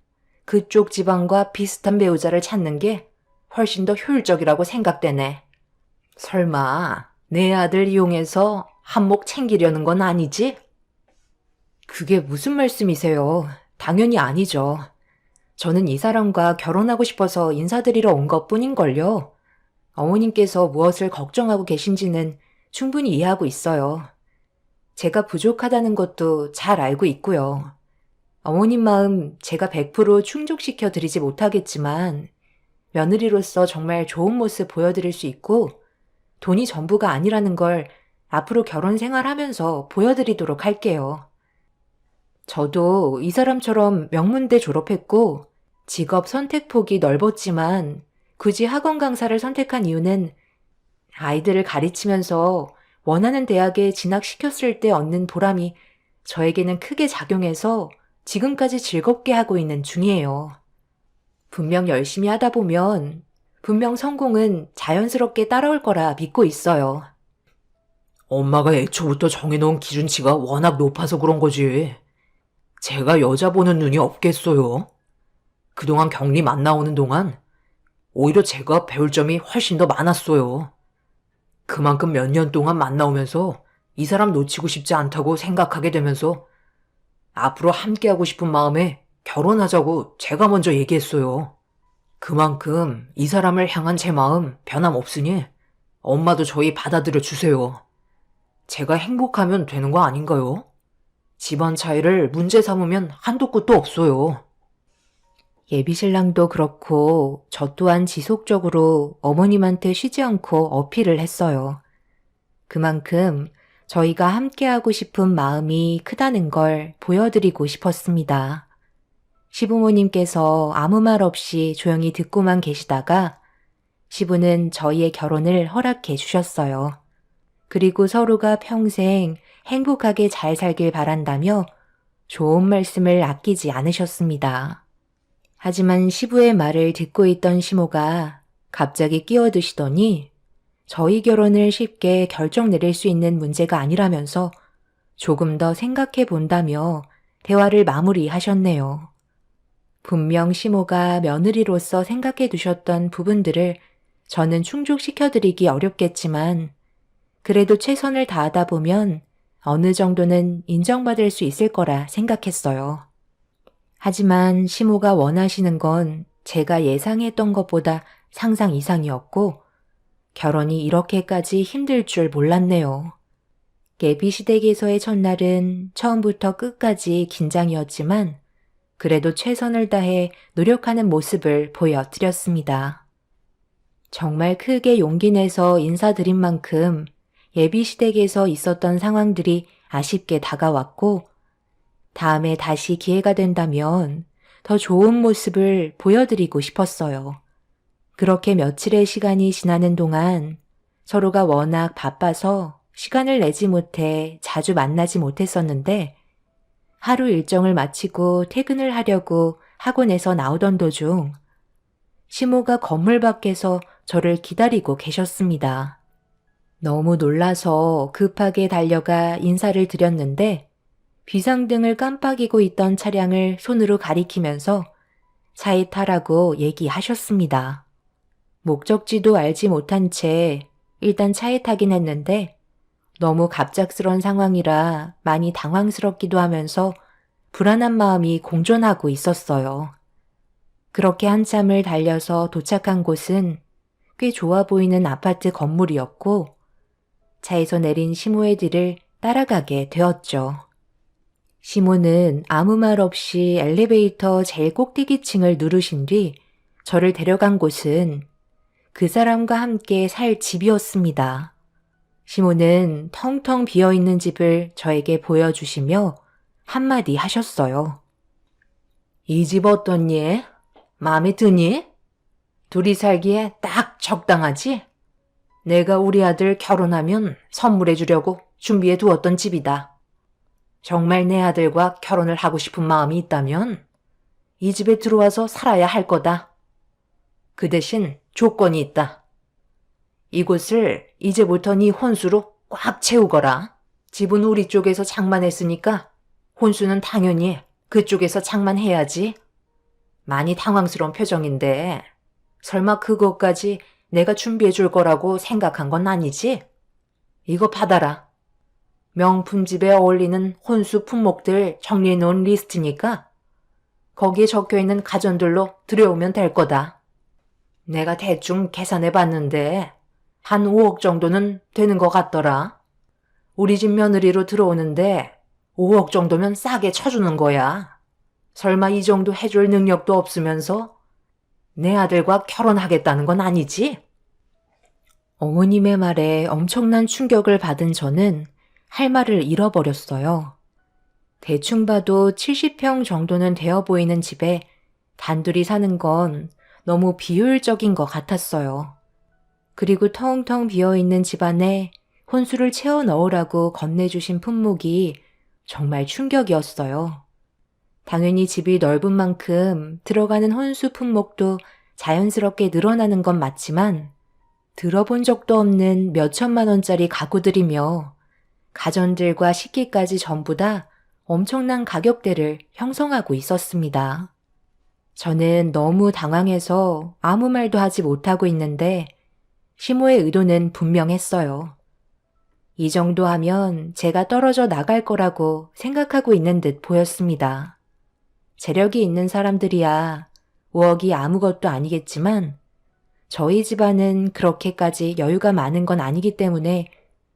그쪽 집안과 비슷한 배우자를 찾는 게 훨씬 더 효율적이라고 생각되네. 설마 내 아들 이용해서 한몫 챙기려는 건 아니지? 그게 무슨 말씀이세요? 당연히 아니죠. 저는 이 사람과 결혼하고 싶어서 인사드리러 온 것뿐인걸요. 어머님께서 무엇을 걱정하고 계신지는 충분히 이해하고 있어요. 제가 부족하다는 것도 잘 알고 있고요. 어머님 마음 제가 100% 충족시켜 드리지 못하겠지만 며느리로서 정말 좋은 모습 보여드릴 수 있고 돈이 전부가 아니라는 걸 앞으로 결혼 생활하면서 보여드리도록 할게요. 저도 이 사람처럼 명문대 졸업했고 직업 선택폭이 넓었지만 굳이 학원 강사를 선택한 이유는 아이들을 가르치면서 원하는 대학에 진학시켰을 때 얻는 보람이 저에게는 크게 작용해서 지금까지 즐겁게 하고 있는 중이에요. 분명 열심히 하다 보면 분명 성공은 자연스럽게 따라올 거라 믿고 있어요. 엄마가 애초부터 정해놓은 기준치가 워낙 높아서 그런 거지. 제가 여자 보는 눈이 없겠어요. 그동안 격리 만나오는 동안 오히려 제가 배울 점이 훨씬 더 많았어요. 그만큼 몇 년 동안 만나오면서 이 사람 놓치고 싶지 않다고 생각하게 되면서 앞으로 함께하고 싶은 마음에 결혼하자고 제가 먼저 얘기했어요. 그만큼 이 사람을 향한 제 마음 변함없으니 엄마도 저희 받아들여 주세요. 제가 행복하면 되는 거 아닌가요? 집안 차이를 문제 삼으면 한도 끝도 없어요. 예비신랑도 그렇고 저 또한 지속적으로 어머님한테 쉬지 않고 어필을 했어요. 그만큼 저희가 함께하고 싶은 마음이 크다는 걸 보여드리고 싶었습니다. 시부모님께서 아무 말 없이 조용히 듣고만 계시다가 시부는 저희의 결혼을 허락해 주셨어요. 그리고 서로가 평생 행복하게 잘 살길 바란다며 좋은 말씀을 아끼지 않으셨습니다. 하지만 시부의 말을 듣고 있던 시모가 갑자기 끼어드시더니 저희 결혼을 쉽게 결정 내릴 수 있는 문제가 아니라면서 조금 더 생각해 본다며 대화를 마무리하셨네요. 분명 시모가 며느리로서 생각해 두셨던 부분들을 저는 충족시켜드리기 어렵겠지만 그래도 최선을 다하다 보면 어느 정도는 인정받을 수 있을 거라 생각했어요. 하지만 시모가 원하시는 건 제가 예상했던 것보다 상상 이상이었고 결혼이 이렇게까지 힘들 줄 몰랐네요. 예비시댁에서의 첫날은 처음부터 끝까지 긴장이었지만 그래도 최선을 다해 노력하는 모습을 보여드렸습니다. 정말 크게 용기 내서 인사드린 만큼 예비시댁에서 있었던 상황들이 아쉽게 다가왔고 다음에 다시 기회가 된다면 더 좋은 모습을 보여드리고 싶었어요. 그렇게 며칠의 시간이 지나는 동안 서로가 워낙 바빠서 시간을 내지 못해 자주 만나지 못했었는데 하루 일정을 마치고 퇴근을 하려고 학원에서 나오던 도중 시모가 건물 밖에서 저를 기다리고 계셨습니다. 너무 놀라서 급하게 달려가 인사를 드렸는데 비상등을 깜빡이고 있던 차량을 손으로 가리키면서 차에 타라고 얘기하셨습니다. 목적지도 알지 못한 채 일단 차에 타긴 했는데 너무 갑작스런 상황이라 많이 당황스럽기도 하면서 불안한 마음이 공존하고 있었어요. 그렇게 한참을 달려서 도착한 곳은 꽤 좋아 보이는 아파트 건물이었고 차에서 내린 시모의 뒤를 따라가게 되었죠. 시모는 아무 말 없이 엘리베이터 제일 꼭대기층을 누르신 뒤 저를 데려간 곳은 그 사람과 함께 살 집이었습니다. 시모는 텅텅 비어있는 집을 저에게 보여주시며 한마디 하셨어요. 이 집 어떻니? 마음에 드니? 둘이 살기에 딱 적당하지? 내가 우리 아들 결혼하면 선물해 주려고 준비해 두었던 집이다. 정말 내 아들과 결혼을 하고 싶은 마음이 있다면 이 집에 들어와서 살아야 할 거다. 그 대신 조건이 있다. 이곳을 이제부터 네 혼수로 꽉 채우거라. 집은 우리 쪽에서 장만했으니까 혼수는 당연히 그쪽에서 장만해야지. 많이 당황스러운 표정인데 설마 그것까지 내가 준비해 줄 거라고 생각한 건 아니지? 이거 받아라. 명품 집에 어울리는 혼수 품목들 정리해 놓은 리스트니까 거기에 적혀 있는 가전들로 들여오면 될 거다. 내가 대충 계산해 봤는데 한 5억 정도는 되는 것 같더라. 우리 집 며느리로 들어오는데 5억 정도면 싸게 쳐주는 거야. 설마 이 정도 해줄 능력도 없으면서 내 아들과 결혼하겠다는 건 아니지? 어머님의 말에 엄청난 충격을 받은 저는 할 말을 잃어버렸어요. 대충 봐도 70평 정도는 되어 보이는 집에 단둘이 사는 건 너무 비효율적인 것 같았어요. 그리고 텅텅 비어있는 집 안에 혼수를 채워 넣으라고 건네주신 품목이 정말 충격이었어요. 당연히 집이 넓은 만큼 들어가는 혼수 품목도 자연스럽게 늘어나는 건 맞지만 들어본 적도 없는 몇천만 원짜리 가구들이며 가전들과 식기까지 전부 다 엄청난 가격대를 형성하고 있었습니다. 저는 너무 당황해서 아무 말도 하지 못하고 있는데 시모의 의도는 분명했어요. 이 정도 하면 제가 떨어져 나갈 거라고 생각하고 있는 듯 보였습니다. 재력이 있는 사람들이야 5억이 아무것도 아니겠지만 저희 집안은 그렇게까지 여유가 많은 건 아니기 때문에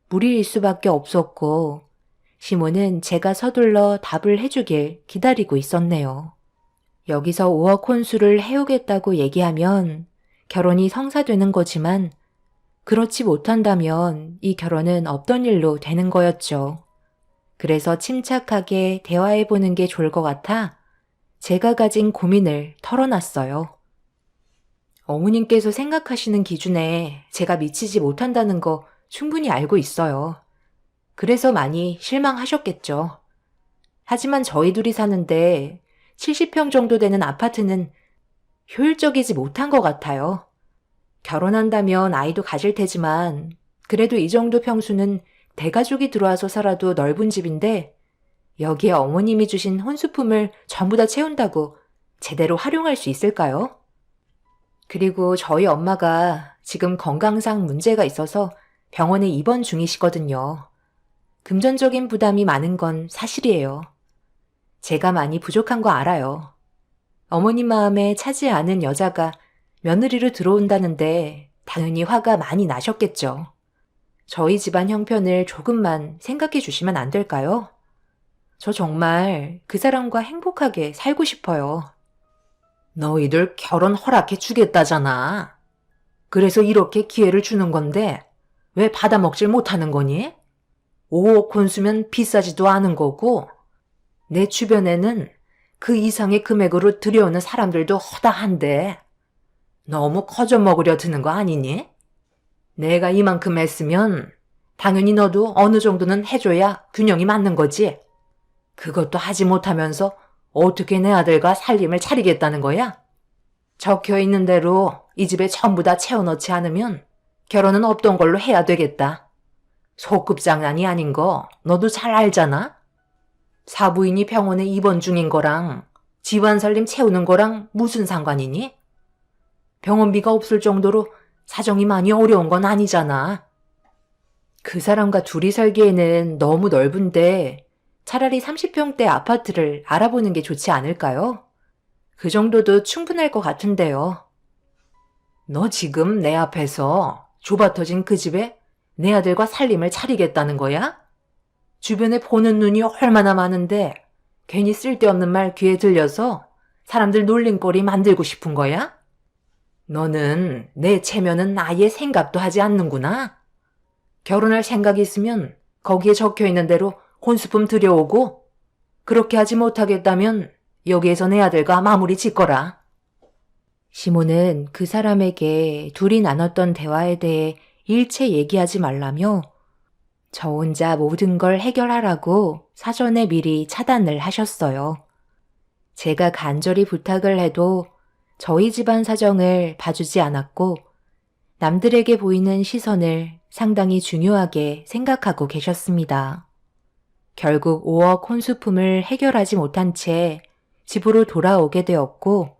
무리일 수밖에 없었고 시모는 제가 서둘러 답을 해주길 기다리고 있었네요. 여기서 5억 혼수를 해오겠다고 얘기하면 결혼이 성사되는 거지만 그렇지 못한다면 이 결혼은 없던 일로 되는 거였죠. 그래서 침착하게 대화해보는 게 좋을 것 같아 제가 가진 고민을 털어놨어요. 어머님께서 생각하시는 기준에 제가 미치지 못한다는 거 충분히 알고 있어요. 그래서 많이 실망하셨겠죠. 하지만 저희 둘이 사는데 70평 정도 되는 아파트는 효율적이지 못한 것 같아요. 결혼한다면 아이도 가질 테지만 그래도 이 정도 평수는 대가족이 들어와서 살아도 넓은 집인데 여기에 어머님이 주신 혼수품을 전부 다 채운다고 제대로 활용할 수 있을까요? 그리고 저희 엄마가 지금 건강상 문제가 있어서 병원에 입원 중이시거든요. 금전적인 부담이 많은 건 사실이에요. 제가 많이 부족한 거 알아요. 어머님 마음에 차지 않은 여자가 며느리로 들어온다는데 당연히 화가 많이 나셨겠죠. 저희 집안 형편을 조금만 생각해 주시면 안 될까요? 저 정말 그 사람과 행복하게 살고 싶어요. 너희들 결혼 허락해 주겠다잖아. 그래서 이렇게 기회를 주는 건데 왜 받아먹질 못하는 거니? 5억 혼수면 비싸지도 않은 거고 내 주변에는 그 이상의 금액으로 들여오는 사람들도 허다한데 너무 커져 먹으려 드는 거 아니니? 내가 이만큼 했으면 당연히 너도 어느 정도는 해줘야 균형이 맞는 거지. 그것도 하지 못하면서 어떻게 내 아들과 살림을 차리겠다는 거야? 적혀 있는 대로 이 집에 전부 다 채워넣지 않으면 결혼은 없던 걸로 해야 되겠다. 소급장난이 아닌 거 너도 잘 알잖아? 사부인이 병원에 입원 중인 거랑 집안 살림 채우는 거랑 무슨 상관이니? 병원비가 없을 정도로 사정이 많이 어려운 건 아니잖아. 그 사람과 둘이 살기에는 너무 넓은데 차라리 30평대 아파트를 알아보는 게 좋지 않을까요? 그 정도도 충분할 것 같은데요. 너 지금 내 앞에서 좁아터진 그 집에 내 아들과 살림을 차리겠다는 거야? 주변에 보는 눈이 얼마나 많은데 괜히 쓸데없는 말 귀에 들려서 사람들 놀림거리 만들고 싶은 거야? 너는 내 체면은 아예 생각도 하지 않는구나. 결혼할 생각이 있으면 거기에 적혀있는 대로 혼수품 들여오고 그렇게 하지 못하겠다면 여기에서 내 아들과 마무리 짓거라. 시몬은 그 사람에게 둘이 나눴던 대화에 대해 일체 얘기하지 말라며 저 혼자 모든 걸 해결하라고 사전에 미리 차단을 하셨어요. 제가 간절히 부탁을 해도 저희 집안 사정을 봐주지 않았고 남들에게 보이는 시선을 상당히 중요하게 생각하고 계셨습니다. 결국 5억 혼수품을 해결하지 못한 채 집으로 돌아오게 되었고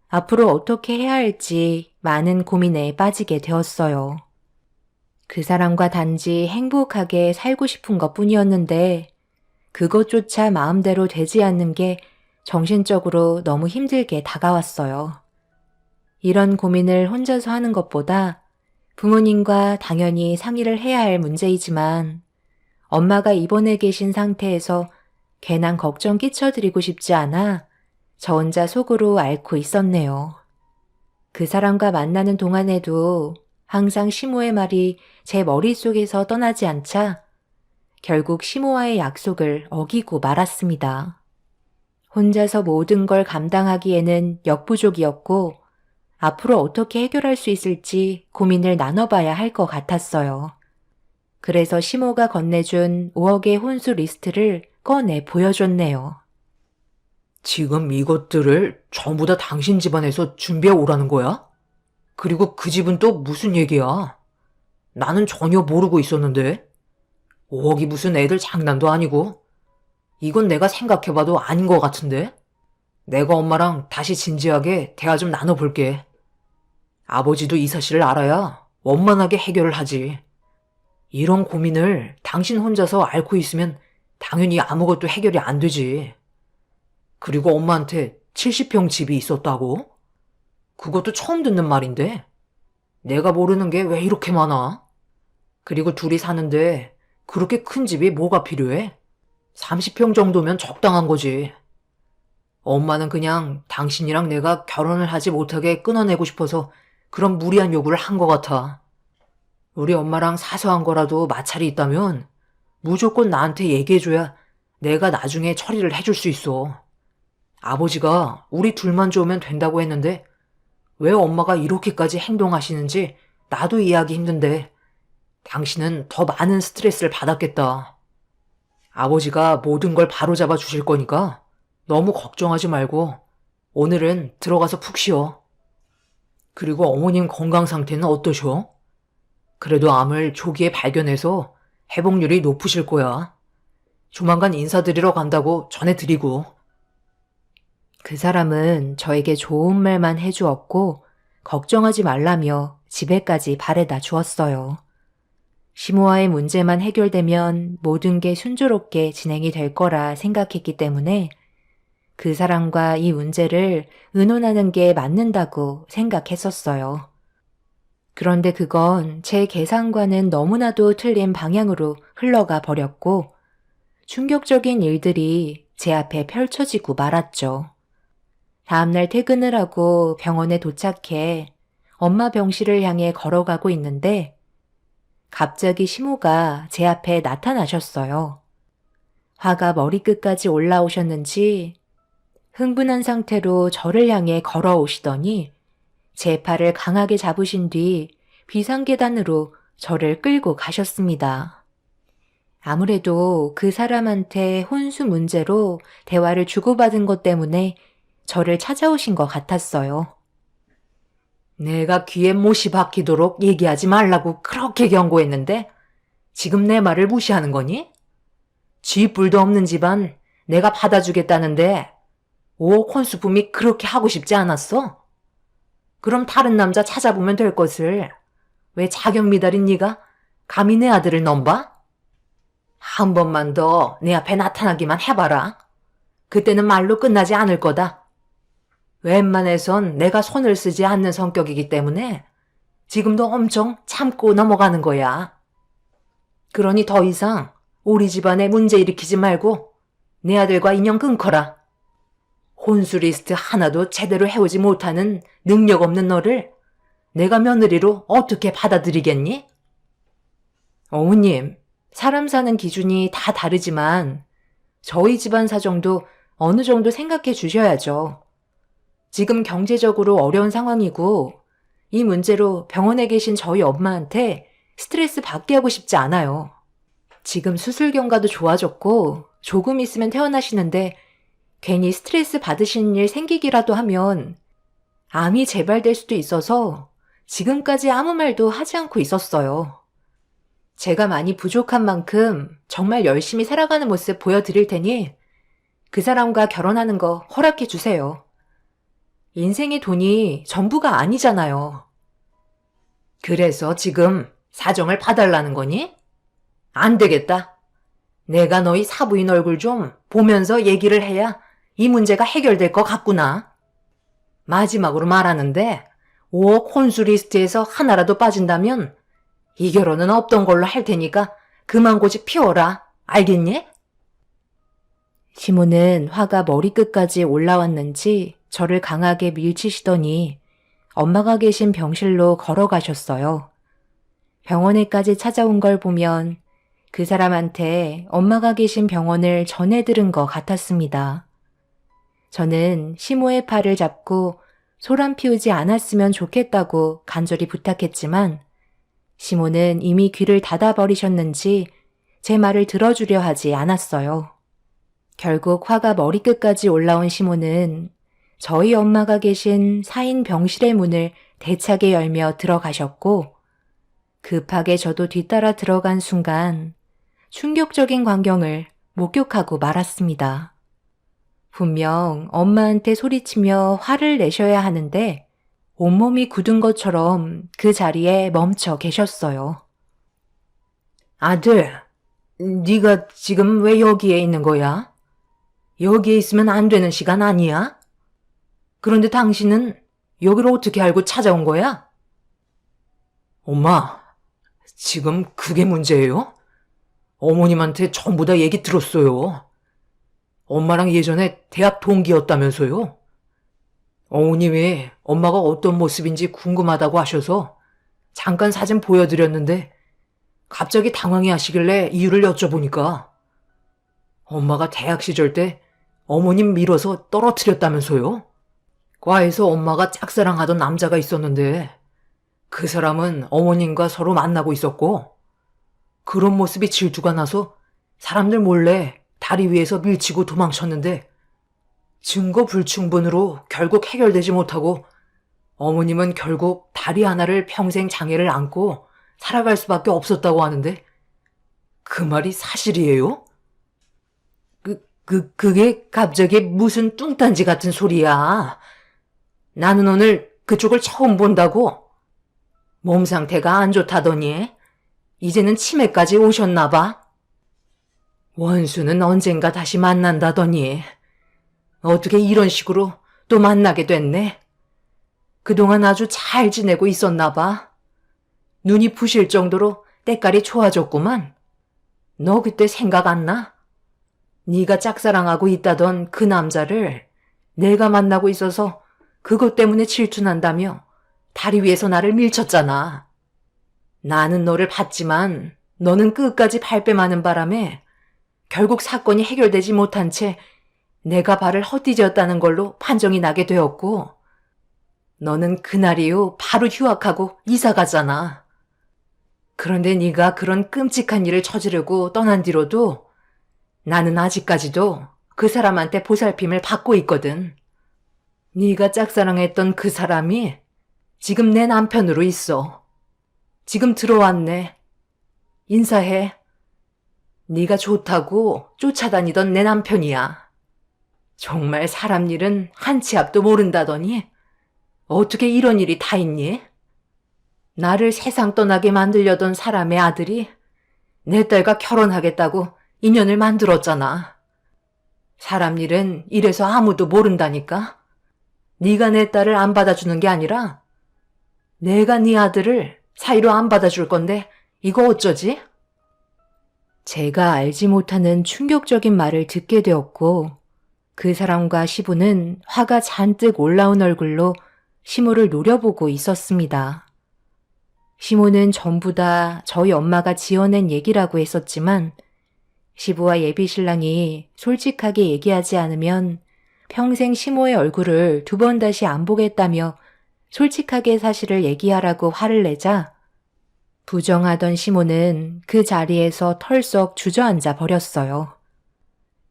앞으로 어떻게 해야 할지 많은 고민에 빠지게 되었어요. 그 사람과 단지 행복하게 살고 싶은 것뿐이었는데 그것조차 마음대로 되지 않는 게 정신적으로 너무 힘들게 다가왔어요. 이런 고민을 혼자서 하는 것보다 부모님과 당연히 상의를 해야 할 문제이지만 엄마가 입원해 계신 상태에서 괜한 걱정 끼쳐드리고 싶지 않아 저 혼자 속으로 앓고 있었네요. 그 사람과 만나는 동안에도 항상 시모의 말이 제 머릿속에서 떠나지 않자 결국 시모와의 약속을 어기고 말았습니다. 혼자서 모든 걸 감당하기에는 역부족이었고 앞으로 어떻게 해결할 수 있을지 고민을 나눠봐야 할 것 같았어요. 그래서 시모가 건네준 5억의 혼수 리스트를 꺼내 보여줬네요. 지금 이것들을 전부 다 당신 집안에서 준비해 오라는 거야? 그리고 그 집은 또 무슨 얘기야? 나는 전혀 모르고 있었는데. 5억이 무슨 애들 장난도 아니고. 이건 내가 생각해봐도 아닌 것 같은데. 내가 엄마랑 다시 진지하게 대화 좀 나눠볼게. 아버지도 이 사실을 알아야 원만하게 해결을 하지. 이런 고민을 당신 혼자서 앓고 있으면 당연히 아무것도 해결이 안 되지. 그리고 엄마한테 70평 집이 있었다고? 그것도 처음 듣는 말인데. 내가 모르는 게 왜 이렇게 많아? 그리고 둘이 사는데 그렇게 큰 집이 뭐가 필요해? 30평 정도면 적당한 거지. 엄마는 그냥 당신이랑 내가 결혼을 하지 못하게 끊어내고 싶어서 그런 무리한 요구를 한 것 같아. 우리 엄마랑 사소한 거라도 마찰이 있다면 무조건 나한테 얘기해줘야 내가 나중에 처리를 해줄 수 있어. 아버지가 우리 둘만 좋으면 된다고 했는데 왜 엄마가 이렇게까지 행동하시는지 나도 이해하기 힘든데 당신은 더 많은 스트레스를 받았겠다. 아버지가 모든 걸 바로잡아 주실 거니까 너무 걱정하지 말고 오늘은 들어가서 푹 쉬어. 그리고 어머님 건강 상태는 어떠셔? 그래도 암을 초기에 발견해서 회복률이 높으실 거야. 조만간 인사드리러 간다고 전해드리고. 그 사람은 저에게 좋은 말만 해주었고 걱정하지 말라며 집에까지 바래다 주었어요. 시모와의 문제만 해결되면 모든 게 순조롭게 진행이 될 거라 생각했기 때문에 그 사람과 이 문제를 의논하는 게 맞는다고 생각했었어요. 그런데 그건 제 계산과는 너무나도 틀린 방향으로 흘러가 버렸고 충격적인 일들이 제 앞에 펼쳐지고 말았죠. 다음날 퇴근을 하고 병원에 도착해 엄마 병실을 향해 걸어가고 있는데 갑자기 시모가 제 앞에 나타나셨어요. 화가 머리끝까지 올라오셨는지 흥분한 상태로 저를 향해 걸어오시더니 제 팔을 강하게 잡으신 뒤 비상계단으로 저를 끌고 가셨습니다. 아무래도 그 사람한테 혼수 문제로 대화를 주고받은 것 때문에 저를 찾아오신 것 같았어요. 내가 귀에 못이 박히도록 얘기하지 말라고 그렇게 경고했는데 지금 내 말을 무시하는 거니? 쥐뿔도 없는 집안 내가 받아주겠다는데 5억 혼수품이 그렇게 하고 싶지 않았어? 그럼 다른 남자 찾아보면 될 것을 왜 자격 미달인 네가 감히 내 아들을 넘봐? 한 번만 더 내 앞에 나타나기만 해봐라. 그때는 말로 끝나지 않을 거다. 웬만해선 내가 손을 쓰지 않는 성격이기 때문에 지금도 엄청 참고 넘어가는 거야. 그러니 더 이상 우리 집안에 문제 일으키지 말고 내 아들과 인연 끊거라. 혼수 리스트 하나도 제대로 해오지 못하는 능력 없는 너를 내가 며느리로 어떻게 받아들이겠니? 어머님, 사람 사는 기준이 다 다르지만 저희 집안 사정도 어느 정도 생각해 주셔야죠. 지금 경제적으로 어려운 상황이고 이 문제로 병원에 계신 저희 엄마한테 스트레스 받게 하고 싶지 않아요. 지금 수술 경과도 좋아졌고 조금 있으면 퇴원하시는데 괜히 스트레스 받으시는 일 생기기라도 하면 암이 재발될 수도 있어서 지금까지 아무 말도 하지 않고 있었어요. 제가 많이 부족한 만큼 정말 열심히 살아가는 모습 보여드릴 테니 그 사람과 결혼하는 거 허락해 주세요. 인생의 돈이 전부가 아니잖아요. 그래서 지금 사정을 봐달라는 거니? 안 되겠다. 내가 너희 사부인 얼굴 좀 보면서 얘기를 해야 이 문제가 해결될 것 같구나. 마지막으로 말하는데 5억 혼수 리스트에서 하나라도 빠진다면 이 결혼은 없던 걸로 할 테니까 그만 고집 피워라. 알겠니? 시모는 화가 머리끝까지 올라왔는지 저를 강하게 밀치시더니 엄마가 계신 병실로 걸어가셨어요. 병원에까지 찾아온 걸 보면 그 사람한테 엄마가 계신 병원을 전해 들은 것 같았습니다. 저는 시모의 팔을 잡고 소란 피우지 않았으면 좋겠다고 간절히 부탁했지만 시모는 이미 귀를 닫아버리셨는지 제 말을 들어주려 하지 않았어요. 결국 화가 머리끝까지 올라온 시모는 저희 엄마가 계신 4인 병실의 문을 대차게 열며 들어가셨고 급하게 저도 뒤따라 들어간 순간 충격적인 광경을 목격하고 말았습니다. 분명 엄마한테 소리치며 화를 내셔야 하는데 온몸이 굳은 것처럼 그 자리에 멈춰 계셨어요. 아들, 네가 지금 왜 여기에 있는 거야? 여기에 있으면 안 되는 시간 아니야? 그런데 당신은 여기를 어떻게 알고 찾아온 거야? 엄마, 지금 그게 문제예요? 어머님한테 전부 다 얘기 들었어요. 엄마랑 예전에 대학 동기였다면서요? 어머님이 엄마가 어떤 모습인지 궁금하다고 하셔서 잠깐 사진 보여드렸는데 갑자기 당황해 하시길래 이유를 여쭤보니까 엄마가 대학 시절 때 어머님 밀어서 떨어뜨렸다면서요? 과에서 엄마가 짝사랑하던 남자가 있었는데 그 사람은 어머님과 서로 만나고 있었고 그런 모습이 질투가 나서 사람들 몰래 다리 위에서 밀치고 도망쳤는데 증거 불충분으로 결국 해결되지 못하고 어머님은 결국 다리 하나를 평생 장애를 안고 살아갈 수밖에 없었다고 하는데 그 말이 사실이에요? 그게 갑자기 무슨 뚱딴지 같은 소리야. 나는 오늘 그쪽을 처음 본다고. 몸 상태가 안 좋다더니 이제는 치매까지 오셨나 봐. 원수는 언젠가 다시 만난다더니 어떻게 이런 식으로 또 만나게 됐네. 그동안 아주 잘 지내고 있었나 봐. 눈이 부실 정도로 때깔이 좋아졌구만. 너 그때 생각 안 나? 네가 짝사랑하고 있다던 그 남자를 내가 만나고 있어서 그것 때문에 질투난다며 다리 위에서 나를 밀쳤잖아. 나는 너를 봤지만 너는 끝까지 발뺌하는 바람에 결국 사건이 해결되지 못한 채 내가 발을 헛디뎠다는 걸로 판정이 나게 되었고, 너는 그날 이후 바로 휴학하고 이사 가잖아. 그런데 네가 그런 끔찍한 일을 저지르고 떠난 뒤로도 나는 아직까지도 그 사람한테 보살핌을 받고 있거든. 네가 짝사랑했던 그 사람이 지금 내 남편으로 있어. 지금 들어왔네. 인사해. 네가 좋다고 쫓아다니던 내 남편이야. 정말 사람 일은 한 치 앞도 모른다더니 어떻게 이런 일이 다 있니? 나를 세상 떠나게 만들려던 사람의 아들이 내 딸과 결혼하겠다고 인연을 만들었잖아. 사람 일은 이래서 아무도 모른다니까. 네가 내 딸을 안 받아주는 게 아니라 내가 네 아들을 사이로 안 받아줄 건데 이거 어쩌지? 제가 알지 못하는 충격적인 말을 듣게 되었고, 그 사람과 시부는 화가 잔뜩 올라온 얼굴로 시모를 노려보고 있었습니다. 시모는 전부 다 저희 엄마가 지어낸 얘기라고 했었지만, 시부와 예비신랑이 솔직하게 얘기하지 않으면 평생 시모의 얼굴을 2번 다시 안 보겠다며 솔직하게 사실을 얘기하라고 화를 내자, 부정하던 시모는 그 자리에서 털썩 주저앉아 버렸어요.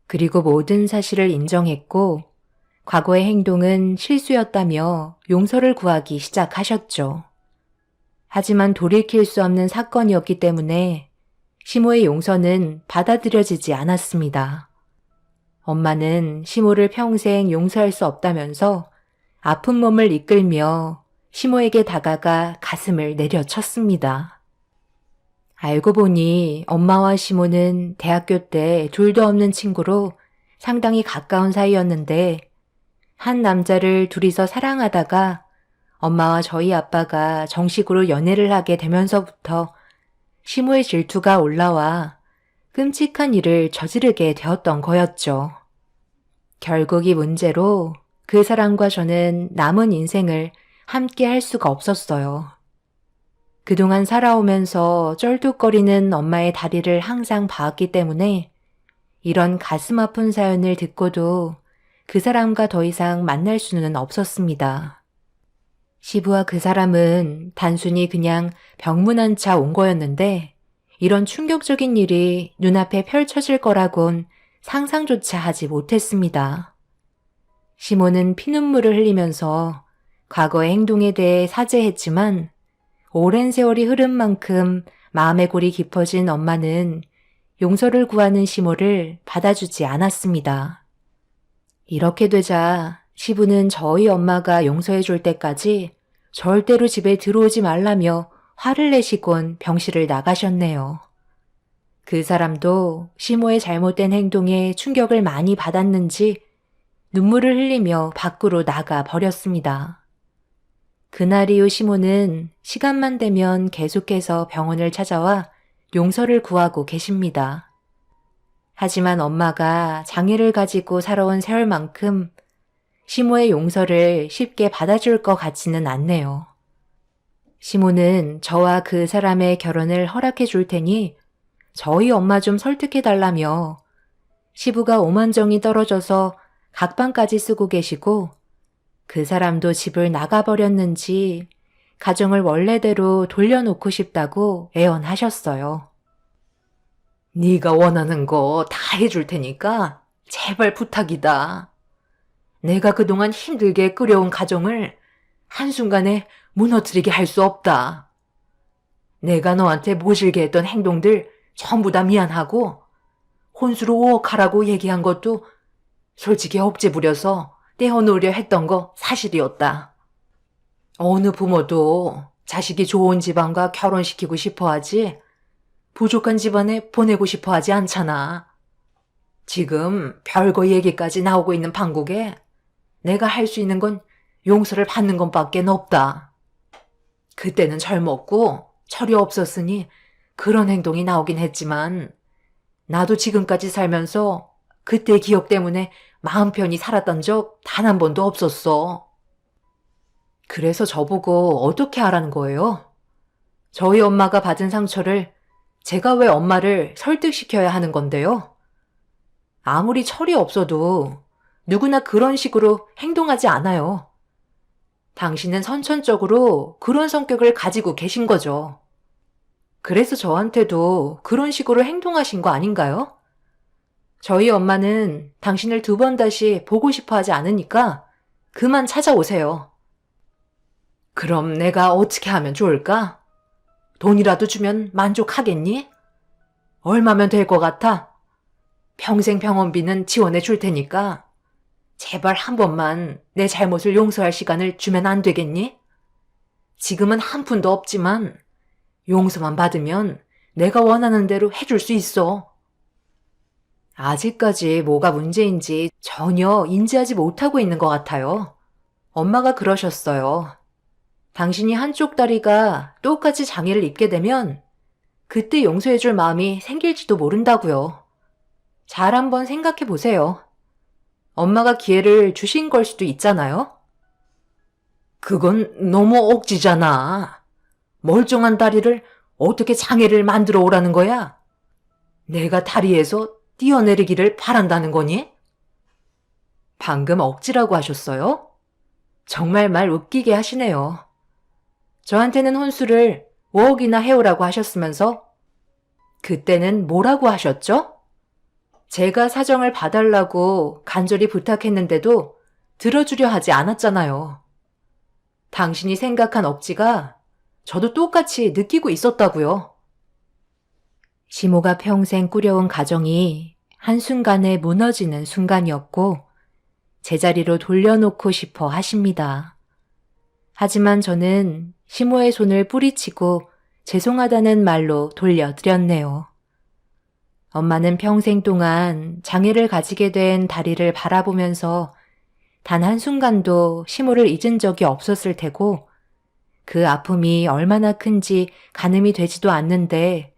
그리고 모든 사실을 인정했고, 과거의 행동은 실수였다며 용서를 구하기 시작하셨죠. 하지만 돌이킬 수 없는 사건이었기 때문에 시모의 용서는 받아들여지지 않았습니다. 엄마는 시모를 평생 용서할 수 없다면서 아픈 몸을 이끌며 시모에게 다가가 가슴을 내려쳤습니다. 알고 보니 엄마와 시모는 대학교 때 둘도 없는 친구로 상당히 가까운 사이였는데, 한 남자를 둘이서 사랑하다가 엄마와 저희 아빠가 정식으로 연애를 하게 되면서부터 시모의 질투가 올라와 끔찍한 일을 저지르게 되었던 거였죠. 결국 이 문제로 그 사람과 저는 남은 인생을 함께 할 수가 없었어요. 그동안 살아오면서 쩔뚝거리는 엄마의 다리를 항상 봐왔기 때문에 이런 가슴 아픈 사연을 듣고도 그 사람과 더 이상 만날 수는 없었습니다. 시부와 그 사람은 단순히 그냥 병문안 차 온 거였는데, 이런 충격적인 일이 눈앞에 펼쳐질 거라곤 상상조차 하지 못했습니다. 시모는 피눈물을 흘리면서 과거의 행동에 대해 사죄했지만, 오랜 세월이 흐른 만큼 마음의 골이 깊어진 엄마는 용서를 구하는 시모를 받아주지 않았습니다. 이렇게 되자 시부는 저희 엄마가 용서해 줄 때까지 절대로 집에 들어오지 말라며 화를 내시곤 병실을 나가셨네요. 그 사람도 시모의 잘못된 행동에 충격을 많이 받았는지 눈물을 흘리며 밖으로 나가 버렸습니다. 그날 이후 시모는 시간만 되면 계속해서 병원을 찾아와 용서를 구하고 계십니다. 하지만 엄마가 장애를 가지고 살아온 세월만큼 시모의 용서를 쉽게 받아줄 것 같지는 않네요. 시모는 저와 그 사람의 결혼을 허락해 줄 테니 저희 엄마 좀 설득해 달라며 시부가 오만정이 떨어져서 각방까지 쓰고 계시고, 그 사람도 집을 나가버렸는지 가정을 원래대로 돌려놓고 싶다고 애원하셨어요. 네가 원하는 거 다 해줄 테니까 제발 부탁이다. 내가 그동안 힘들게 끌어온 가정을 한순간에 무너뜨리게 할 수 없다. 내가 너한테 모질게 했던 행동들 전부 다 미안하고, 혼수로 오억하라고 얘기한 것도 솔직히 억지 부려서 떼어놓으려 했던 거 사실이었다. 어느 부모도 자식이 좋은 집안과 결혼시키고 싶어 하지 부족한 집안에 보내고 싶어 하지 않잖아. 지금 별거 얘기까지 나오고 있는 판국에 내가 할 수 있는 건 용서를 받는 것밖에 없다. 그때는 젊었고 철이 없었으니 그런 행동이 나오긴 했지만 나도 지금까지 살면서 그때 기억 때문에 마음 편히 살았던 적 단 한 번도 없었어. 그래서 저보고 어떻게 하라는 거예요? 저희 엄마가 받은 상처를 제가 왜 엄마를 설득시켜야 하는 건데요? 아무리 철이 없어도 누구나 그런 식으로 행동하지 않아요. 당신은 선천적으로 그런 성격을 가지고 계신 거죠. 그래서 저한테도 그런 식으로 행동하신 거 아닌가요? 저희 엄마는 당신을 두 번 다시 보고 싶어 하지 않으니까 그만 찾아오세요. 그럼 내가 어떻게 하면 좋을까? 돈이라도 주면 만족하겠니? 얼마면 될 것 같아? 평생 병원비는 지원해 줄 테니까 제발 한 번만 내 잘못을 용서할 시간을 주면 안 되겠니? 지금은 한 푼도 없지만 용서만 받으면 내가 원하는 대로 해줄 수 있어. 아직까지 뭐가 문제인지 전혀 인지하지 못하고 있는 것 같아요. 엄마가 그러셨어요. 당신이 한쪽 다리가 똑같이 장애를 입게 되면 그때 용서해줄 마음이 생길지도 모른다고요. 잘 한번 생각해 보세요. 엄마가 기회를 주신 걸 수도 있잖아요? 그건 너무 억지잖아. 멀쩡한 다리를 어떻게 장애를 만들어 오라는 거야? 내가 다리에서 뛰어내리기를 바란다는 거니? 방금 억지라고 하셨어요? 정말 말 웃기게 하시네요. 저한테는 혼수를 5억이나 해오라고 하셨으면서 그때는 뭐라고 하셨죠? 제가 사정을 봐달라고 간절히 부탁했는데도 들어주려 하지 않았잖아요. 당신이 생각한 억지가 저도 똑같이 느끼고 있었다고요. 시모가 평생 꾸려온 가정이 한순간에 무너지는 순간이었고 제자리로 돌려놓고 싶어 하십니다. 하지만 저는 시모의 손을 뿌리치고 죄송하다는 말로 돌려드렸네요. 엄마는 평생 동안 장애를 가지게 된 다리를 바라보면서 단 한순간도 시모를 잊은 적이 없었을 테고 그 아픔이 얼마나 큰지 가늠이 되지도 않는데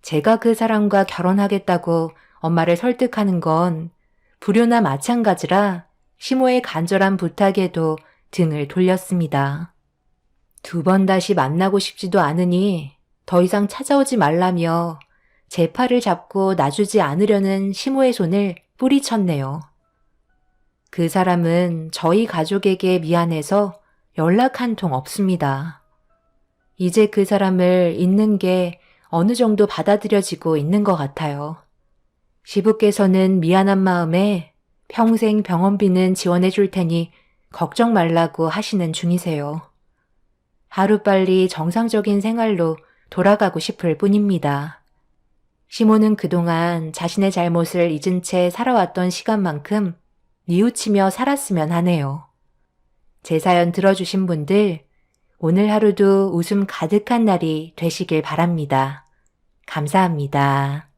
제가 그 사람과 결혼하겠다고 엄마를 설득하는 건 불효나 마찬가지라 시모의 간절한 부탁에도 등을 돌렸습니다. 두 번 다시 만나고 싶지도 않으니 더 이상 찾아오지 말라며 제 팔을 잡고 놔주지 않으려는 시모의 손을 뿌리쳤네요. 그 사람은 저희 가족에게 미안해서 연락 한 통 없습니다. 이제 그 사람을 잊는 게 어느 정도 받아들여지고 있는 것 같아요. 시부께서는 미안한 마음에 평생 병원비는 지원해 줄 테니 걱정 말라고 하시는 중이세요. 하루빨리 정상적인 생활로 돌아가고 싶을 뿐입니다. 시모는 그동안 자신의 잘못을 잊은 채 살아왔던 시간만큼 뉘우치며 살았으면 하네요. 제 사연 들어주신 분들, 오늘 하루도 웃음 가득한 날이 되시길 바랍니다. 감사합니다.